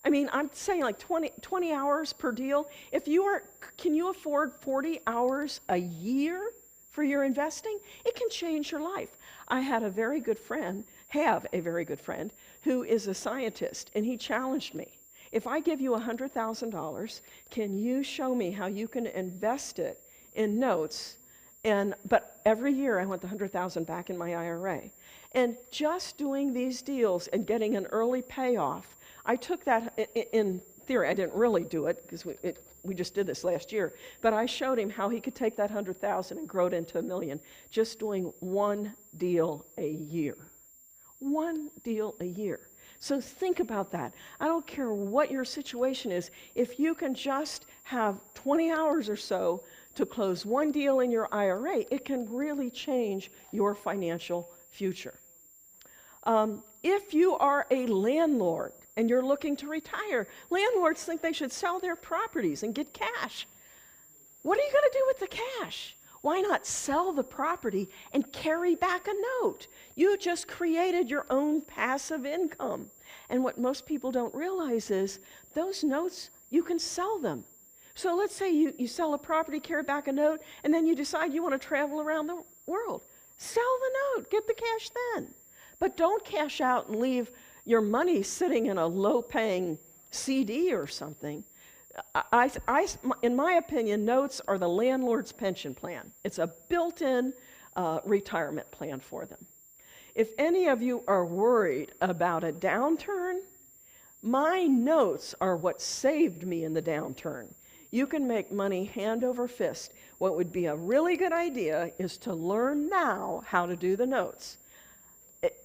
I mean, I'm saying like 20 hours per deal. Can you afford 40 hours a year for your investing, it can change your life. I have a very good friend who is a scientist, and he challenged me. If I give you $100,000, can you show me how you can invest it in notes? But every year I want the $100,000 back in my IRA. And just doing these deals and getting an early payoff, I took that in theory. I didn't really do it because we just did this last year. But I showed him how he could take that $100,000 and grow it into $1 million just doing one deal a year. One deal a year. So think about that. I don't care what your situation is. If you can just have 20 hours or so to close one deal in your IRA, it can really change your financial future. If you are a landlord and you're looking to retire, landlords think they should sell their properties and get cash. What are you going to do with the cash? Why not sell the property and carry back a note? You just created your own passive income. And what most people don't realize is those notes, you can sell them. So let's say you sell a property, carry back a note, and then you decide you want to travel around the world. Sell the note, get the cash then. But don't cash out and leave your money sitting in a low-paying CD or something. In my opinion, notes are the landlord's pension plan. It's a built-in retirement plan for them. If any of you are worried about a downturn, my notes are what saved me in the downturn. You can make money hand over fist. What would be a really good idea is to learn now how to do the notes.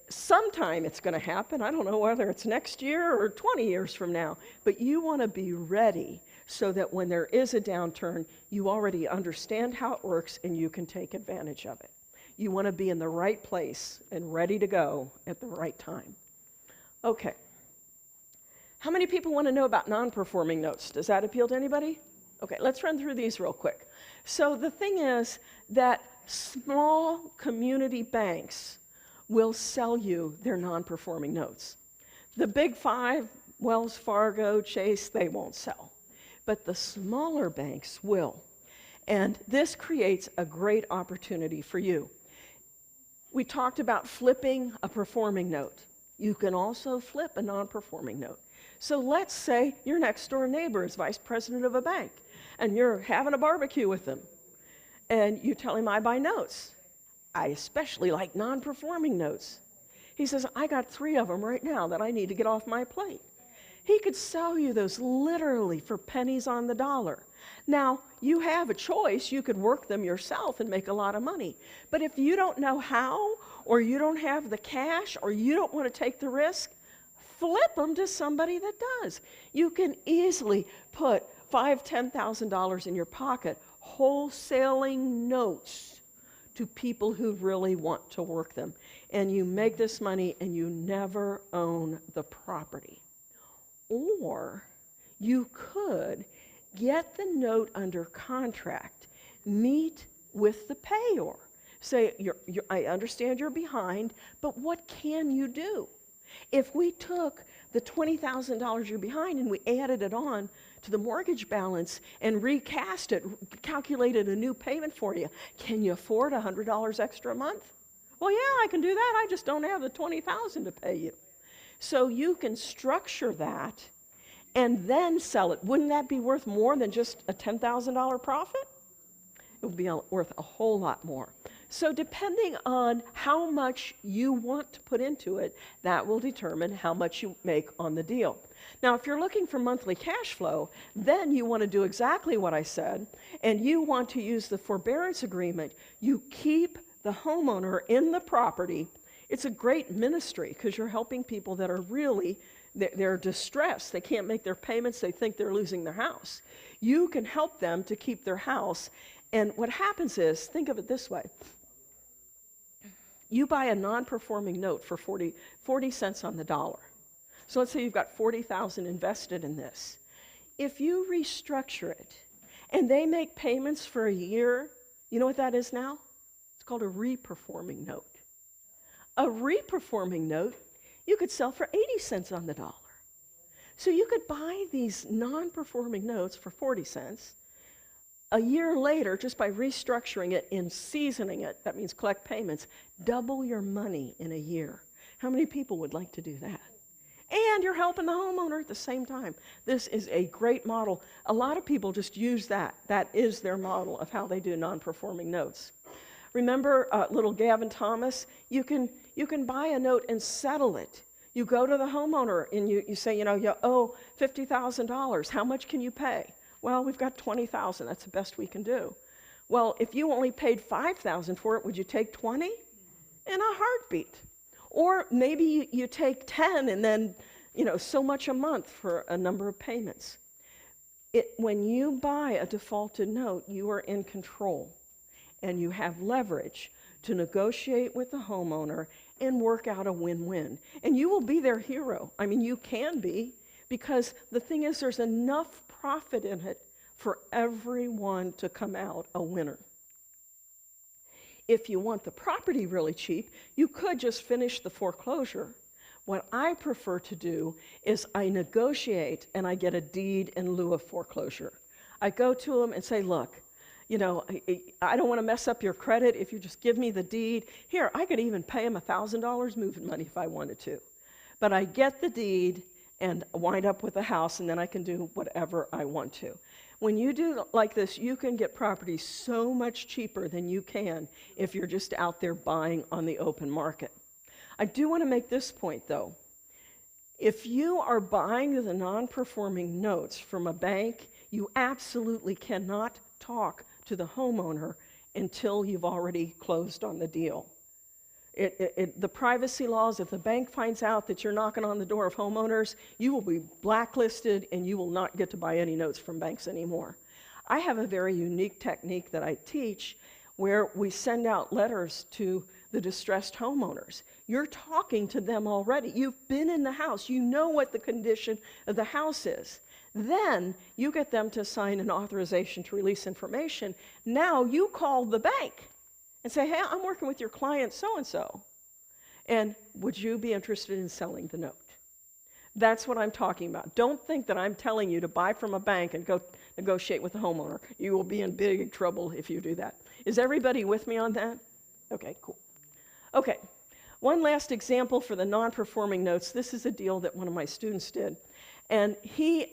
Sometime it's going to happen. I don't know whether it's next year or 20 years from now, but you want to be ready so that when there is a downturn, you already understand how it works and you can take advantage of it. You want to be in the right place and ready to go at the right time. Okay. How many people want to know about non-performing notes? Does that appeal to anybody? Okay, let's run through these real quick. So the thing is that small community banks will sell you their non-performing notes. The big five, Wells Fargo, Chase, they won't sell. But the smaller banks will. And this creates a great opportunity for you. We talked about flipping a performing note. You can also flip a non-performing note. So let's say your next door neighbor is vice president of a bank, and you're having a barbecue with them, and you tell him, I buy notes. I especially like non-performing notes. He says, I got 3 of them right now that I need to get off my plate. He could sell you those literally for pennies on the dollar. Now, you have a choice. You could work them yourself and make a lot of money. But if you don't know how, or you don't have the cash, or you don't want to take the risk, flip them to somebody that does. You can easily put $5,000, $10,000 in your pocket, wholesaling notes to people who really want to work them. And you make this money and you never own the property. Or you could get the note under contract, meet with the payor. Say, I understand you're behind, but what can you do? If we took the $20,000 you're behind and we added it on to the mortgage balance and recast it, calculated a new payment for you, can you afford $100 extra a month? Well, yeah, I can do that. I just don't have the $20,000 to pay you. So you can structure that and then sell it. Wouldn't that be worth more than just a $10,000 profit? It would be worth a whole lot more. So depending on how much you want to put into it, that will determine how much you make on the deal. Now, if you're looking for monthly cash flow, then you want to do exactly what I said, and you want to use the forbearance agreement. You keep the homeowner in the property. It's a great ministry because you're helping people that are really, they're distressed. They can't make their payments. They think they're losing their house. You can help them to keep their house. And what happens is, think of it this way. You buy a non-performing note for 40 cents on the dollar. So let's say you've got $40,000 invested in this. If you restructure it and they make payments for a year, you know what that is now? It's called a reperforming note. A reperforming note you could sell for 80 cents on the dollar. So you could buy these non-performing notes for 40 cents, A year later, just by restructuring it and seasoning it, that means collect payments, double your money in a year. How many people would like to do that? And you're helping the homeowner at the same time. This is a great model. A lot of people just use that. That is their model of how they do non-performing notes. Remember little Gavin Thomas? You can buy a note and settle it. You go to the homeowner and you say, you owe $50,000. How much can you pay? Well, we've got $20,000. That's the best we can do. Well, if you only paid $5,000 for it, would you take 20? In a heartbeat. Or maybe you take 10 and then, so much a month for a number of payments. When you buy a defaulted note, you are in control and you have leverage to negotiate with the homeowner and work out a win-win. And you will be their hero. I mean, you can be, because the thing is there's enough profit in it for everyone to come out a winner. If you want the property really cheap, you could just finish the foreclosure. What I prefer to do is I negotiate and I get a deed in lieu of foreclosure. I go to them and say, look, I don't want to mess up your credit if you just give me the deed. Here, I could even pay him $1,000 moving money if I wanted to. But I get the deed and wind up with a house, and then I can do whatever I want to. When you do like this, you can get property so much cheaper than you can if you're just out there buying on the open market. I do want to make this point, though. If you are buying the non-performing notes from a bank, you absolutely cannot talk to the homeowner until you've already closed on the deal. The privacy laws, if the bank finds out that you're knocking on the door of homeowners, you will be blacklisted and you will not get to buy any notes from banks anymore. I have a very unique technique that I teach where we send out letters to the distressed homeowners. You're talking to them already. You've been in the house. You know what the condition of the house is. Then you get them to sign an authorization to release information. Now you call the bank and say, hey, I'm working with your client so-and-so, and would you be interested in selling the note? That's what I'm talking about. Don't think that I'm telling you to buy from a bank and go negotiate with the homeowner. You will be in big trouble if you do that. Is everybody with me on that? Okay, cool. Okay, one last example for the non-performing notes. This is a deal that one of my students did, and he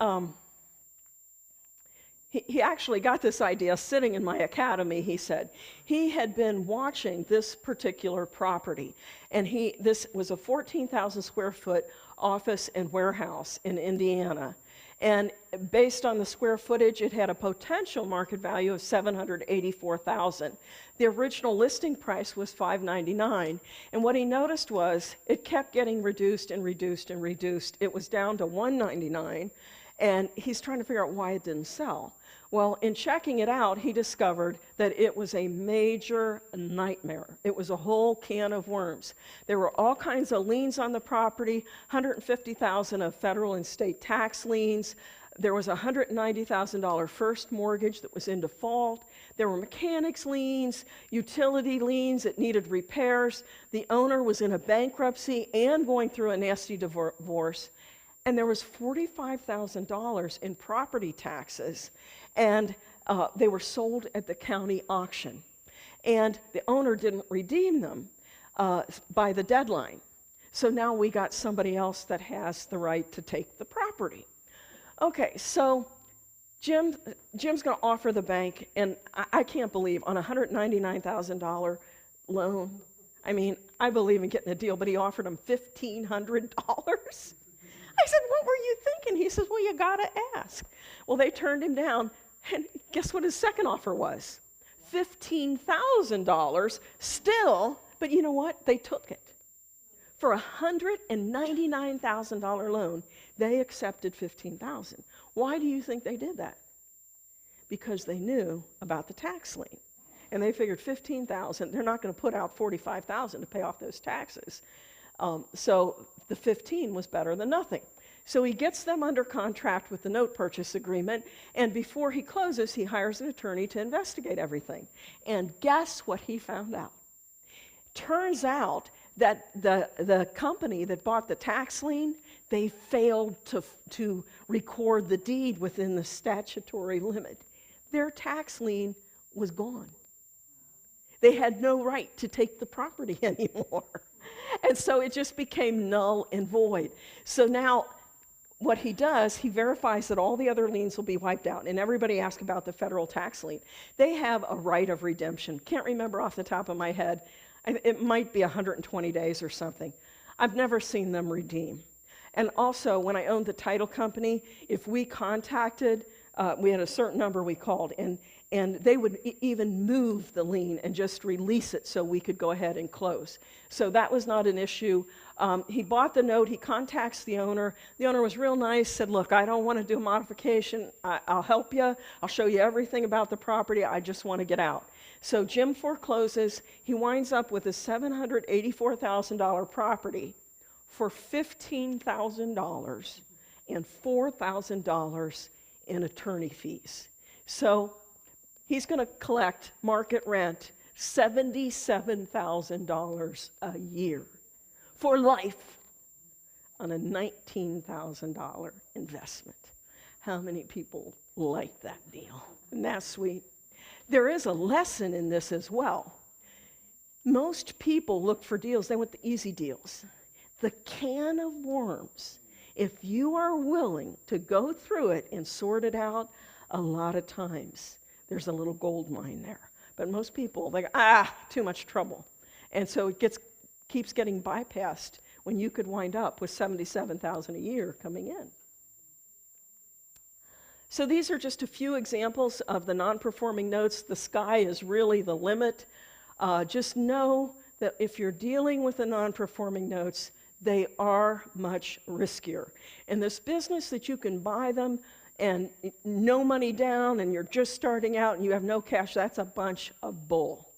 actually got this idea sitting in my academy. He said he had been watching this particular property, and this was a 14,000 square foot office and warehouse in Indiana. And based on the square footage, it had a potential market value of $784,000. The original listing price was $599, and what he noticed was it kept getting reduced and reduced and reduced. It was down to $199. And he's trying to figure out why it didn't sell. Well, in checking it out, he discovered that it was a major nightmare. It was a whole can of worms. There were all kinds of liens on the property, $150,000 of federal and state tax liens. There was a $190,000 first mortgage that was in default. There were mechanics liens, utility liens that needed repairs. The owner was in a bankruptcy and going through a nasty divorce. And there was $45,000 in property taxes, and they were sold at the county auction. And the owner didn't redeem them by the deadline. So now we got somebody else that has the right to take the property. Okay, so Jim's going to offer the bank, and I can't believe, on a $199,000 loan, I mean, I believe in getting a deal, but he offered him $1,500. I said, what were you thinking? He says, well, you got to ask. Well, they turned him down, and guess what his second offer was? $15,000 still, but you know what? They took it. For a $199,000 loan, they accepted $15,000. Why do you think they did that? Because they knew about the tax lien. And they figured $15,000, they're not going to put out $45,000 to pay off those taxes. So the 15 was better than nothing. So he gets them under contract with the note purchase agreement, and before he closes, he hires an attorney to investigate everything. And guess what he found out? Turns out that the company that bought the tax lien, they failed to record the deed within the statutory limit. their tax lien was gone. They had no right to take the property anymore. And so it just became null and void. So now what he does, he verifies that all the other liens will be wiped out. And everybody asks about the federal tax lien. They have a right of redemption. Can't remember off the top of my head. It might be 120 days or something. I've never seen them redeem. And also, when I owned the title company, if we contacted, we had a certain number we called, and they would even move the lien and just release it so we could go ahead and close. So that was not an issue. He bought the note, he contacts the owner. The owner was real nice, said, look, I don't want to do a modification. I'll help you. I'll show you everything about the property. I just want to get out. So Jim forecloses. He winds up with a $784,000 property for $15,000 and $4,000 in attorney fees. So he's going to collect market rent $77,000 a year for life on a $19,000 investment. How many people like that deal? Isn't that sweet? There is a lesson in this as well. Most people look for deals, they want the easy deals. The can of worms, if you are willing to go through it and sort it out, a lot of times there's a little gold mine there. But most people, they go, too much trouble. And so it keeps getting bypassed when you could wind up with $77,000 a year coming in. So these are just a few examples of the non-performing notes. The sky is really the limit. Just know that if you're dealing with the non-performing notes, they are much riskier. In this business that you can buy them and no money down and you're just starting out and you have no cash, that's a bunch of bull.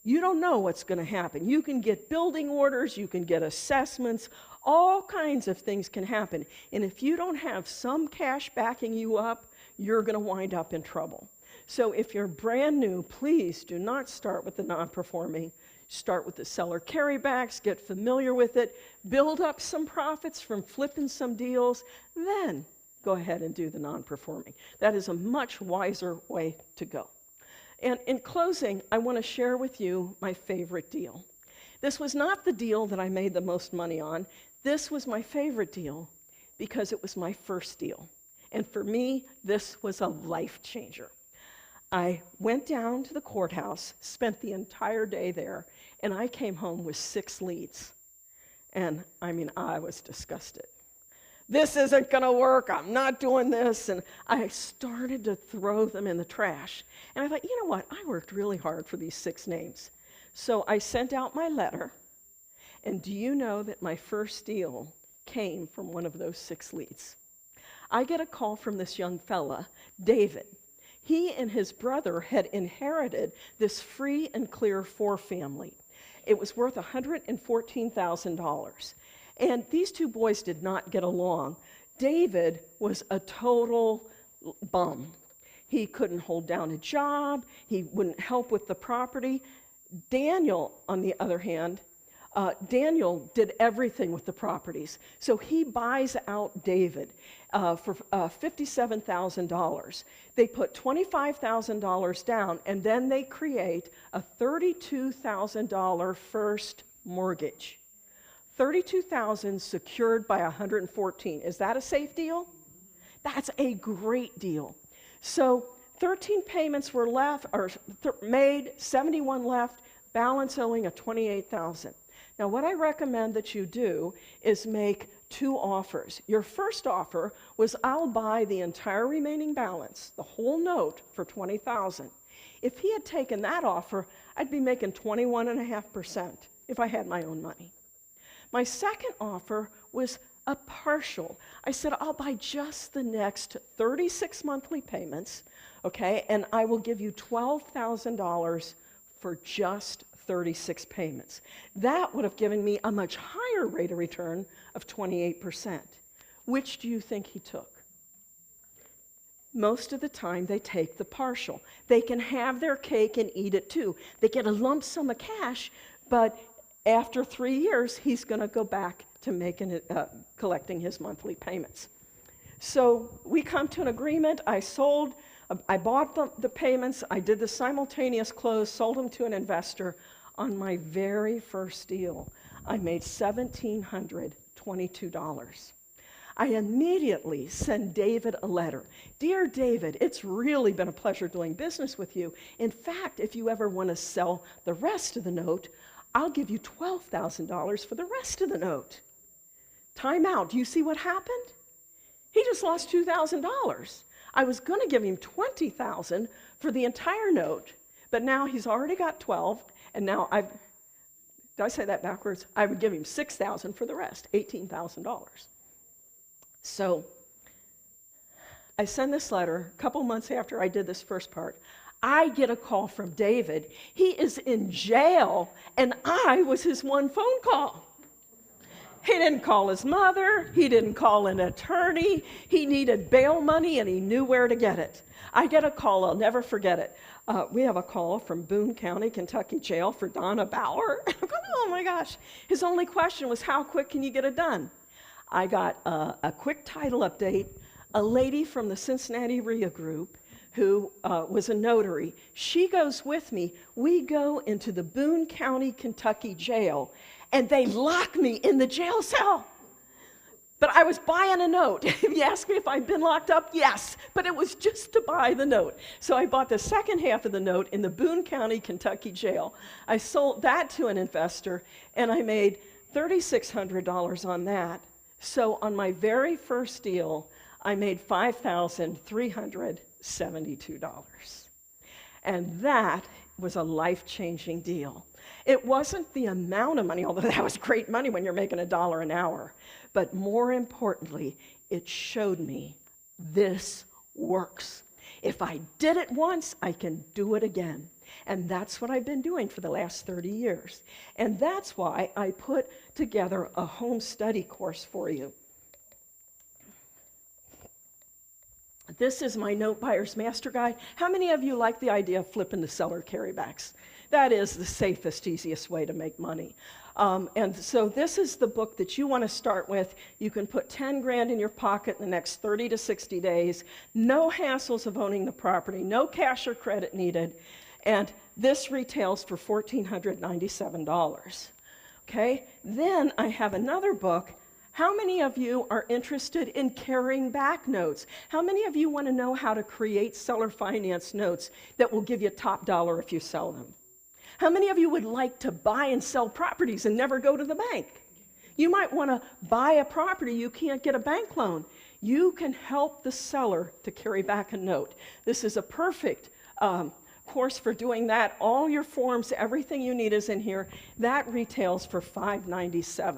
You don't know what's going to happen. You can get building orders, you can get assessments, all kinds of things can happen. And if you don't have some cash backing you up, you're going to wind up in trouble. So if you're brand new, please do not start with the non-performing. Start with the seller carrybacks, get familiar with it, build up some profits from flipping some deals, then go ahead and do the non-performing. That is a much wiser way to go. And in closing, I want to share with you my favorite deal. This was not the deal that I made the most money on. This was my favorite deal because it was my first deal. And for me, this was a life changer. I went down to the courthouse, spent the entire day there, and I came home with 6 leads. And I was disgusted. This isn't going to work. I'm not doing this. And I started to throw them in the trash. And I thought, you know what? I worked really hard for these 6 names. So I sent out my letter. And do you know that my first deal came from one of those 6 leads? I get a call from this young fella, David. He and his brother had inherited this free and clear 4-family. It was worth $114,000. And these 2 boys did not get along. David was a total bum. He couldn't hold down a job. He wouldn't help with the property. Daniel, on the other hand, Daniel did everything with the properties. So he buys out David for $57,000. They put $25,000 down, and then they create a $32,000 first mortgage. $32,000 secured by $114,000. Is that a safe deal? That's a great deal. So 13 payments were left, or made, 71 left, balance owing of $28,000. Now, what I recommend that you do is make 2 offers. Your first offer was, I'll buy the entire remaining balance, the whole note, for $20,000. If he had taken that offer, I'd be making 21.5% if I had my own money. My second offer was a partial. I said, I'll buy just the next 36 monthly payments, okay, and I will give you $12,000 for just 36 payments. That would have given me a much higher rate of return of 28%. Which do you think he took? Most of the time, they take the partial. They can have their cake and eat it too. They get a lump sum of cash, but after 3 years, he's going to go back to collecting his monthly payments. So we come to an agreement. I sold I bought the payments, I did the simultaneous close, sold them to an investor. On my very first deal, I made $1,722. I immediately send David a letter. Dear David, it's really been a pleasure doing business with you. In fact, if you ever want to sell the rest of the note, I'll give you $12,000 for the rest of the note. Time out. Do you see what happened? He just lost $2,000. I was going to give him $20,000 for the entire note, but now he's already got 12, and now did I say that backwards? I would give him $6,000 for the rest, $18,000. So I send this letter a couple months after I did this first part. I get a call from David. He is in jail, and I was his one phone call. He didn't call his mother. He didn't call an attorney. He needed bail money, and he knew where to get it. I get a call. I'll never forget it. We have a call from Boone County, Kentucky jail for Donna Bauer. I'm going, oh, my gosh. His only question was, how quick can you get it done? I got a quick title update. A lady from the Cincinnati RIA group who was a notary, she goes with me. We go into the Boone County, Kentucky jail, and they lock me in the jail cell. But I was buying a note. If you ask me if I've been locked up, yes, but it was just to buy the note. So I bought the second half of the note in the Boone County, Kentucky jail. I sold that to an investor, and I made $3,600 on that. So on my very first deal, I made $5,372. And that was a life-changing deal. It wasn't the amount of money, although that was great money when you're making $1 an hour, but more importantly, it showed me this works. If I did it once, I can do it again. And that's what I've been doing for the last 30 years. And that's why I put together a home study course for you. This is my Note Buyer's Master Guide. How many of you like the idea of flipping the seller carrybacks? That is the safest, easiest way to make money. And so this is the book that you want to start with. You can put 10 grand in your pocket in the next 30 to 60 days. No hassles of owning the property. No cash or credit needed. And this retails for $1,497. Okay? Then I have another book. How many of you are interested in carrying back notes? How many of you want to know how to create seller finance notes that will give you top dollar if you sell them? How many of you would like to buy and sell properties and never go to the bank? You might want to buy a property, you can't get a bank loan. You can help the seller to carry back a note. This is a perfect course for doing that. All your forms, everything you need is in here. That retails for $597.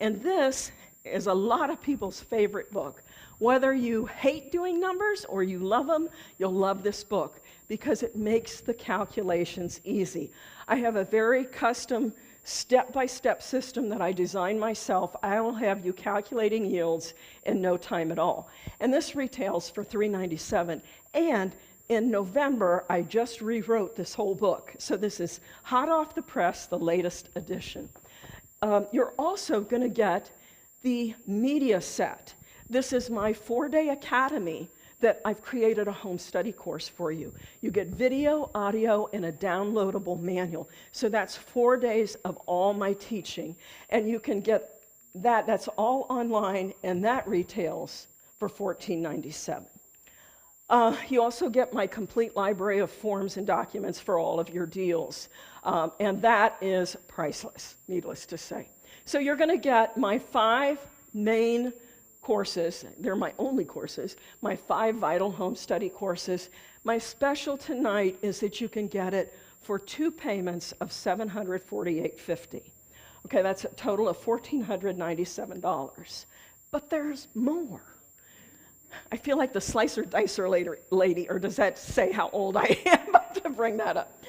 And this is a lot of people's favorite book. Whether you hate doing numbers or you love them, you'll love this book because it makes the calculations easy. I have a very custom step-by-step system that I designed myself. I will have you calculating yields in no time at all. And this retails for $397. And in November, I just rewrote this whole book. So this is hot off the press, the latest edition. You're also going to get the media set. This is my 4-day academy that I've created a home study course for you. You get video, audio, and a downloadable manual. So that's 4 days of all my teaching. And you can get that. That's all online, and that retails for $1497. You also get my complete library of forms and documents for all of your deals. And that is priceless, needless to say. So you're going to get my 5 main courses. They're my only courses, my 5 vital home study courses. My special tonight is that you can get it for 2 payments of $748.50. Okay, that's a total of $1,497. But there's more. I feel like the slicer dicer lady, or does that say how old I am? To bring that up.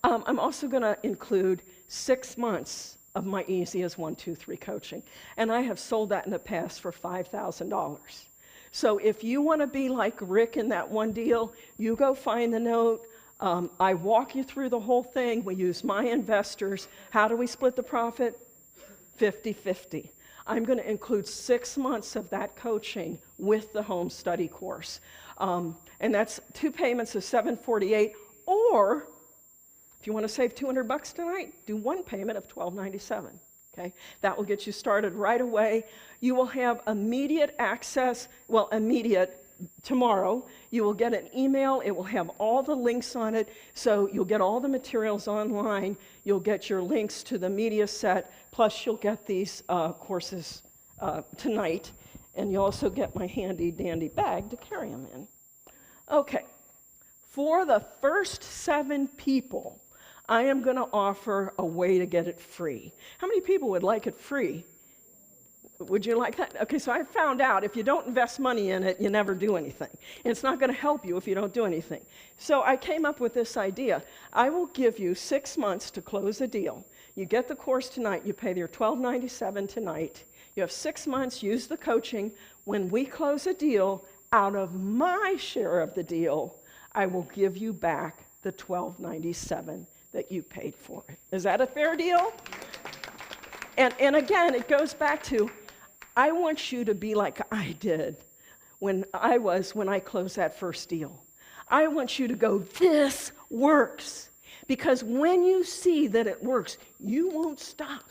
I'm also going to include 6 months of my Easy as 1, 2, 3 coaching. And I have sold that in the past for $5,000. So if you want to be like Rick in that one deal, you go find the note. I walk you through the whole thing. We use my investors. How do we split the profit? 50-50. I'm going to include 6 months of that coaching with the home study course. And that's 2 payments of $748, or if you want to save $200 tonight, do 1 payment of $1297. Okay, that will get you started right away. You will have immediate access, well, immediate tomorrow. You will get an email. It will have all the links on it, so you'll get all the materials online. You'll get your links to the media set, plus you'll get these courses tonight, and you also get my handy-dandy bag to carry them in. Okay, for the first 7 people, I am going to offer a way to get it free. How many people would like it free? Would you like that? Okay, so I found out if you don't invest money in it, you never do anything. And it's not going to help you if you don't do anything. So I came up with this idea. I will give you 6 months to close a deal. You get the course tonight. You pay your $1297 tonight. You have 6 months. Use the coaching. When we close a deal, out of my share of the deal, I will give you back the $1297 that you paid for it. Is that a fair deal? And again, it goes back to, I want you to be like I did when I closed that first deal. I want you to go, this works. Because when you see that it works, you won't stop.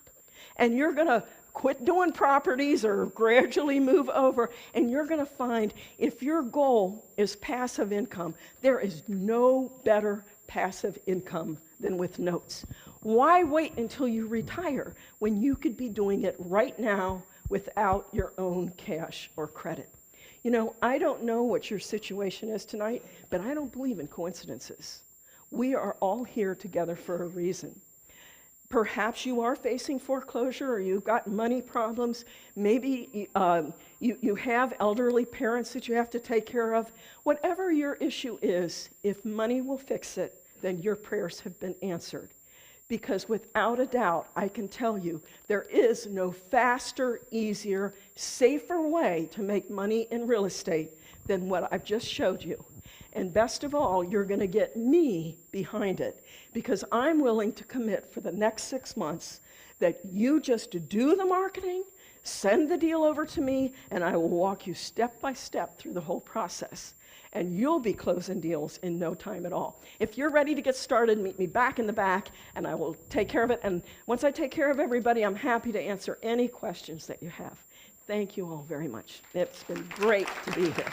And you're going to quit doing properties or gradually move over, and you're going to find if your goal is passive income, there is no better passive income than with notes. Why wait until you retire when you could be doing it right now without your own cash or credit? You know, I don't know what your situation is tonight, but I don't believe in coincidences. We are all here together for a reason. Perhaps you are facing foreclosure, or you've got money problems. Maybe you have elderly parents that you have to take care of. Whatever your issue is, if money will fix it, then your prayers have been answered. Because without a doubt, I can tell you, there is no faster, easier, safer way to make money in real estate than what I've just showed you. And best of all, you're going to get me behind it, because I'm willing to commit for the next 6 months that you just do the marketing, send the deal over to me, and I will walk you step by step through the whole process. And you'll be closing deals in no time at all. If you're ready to get started, meet me back in the back, and I will take care of it. And once I take care of everybody, I'm happy to answer any questions that you have. Thank you all very much. It's been great to be here.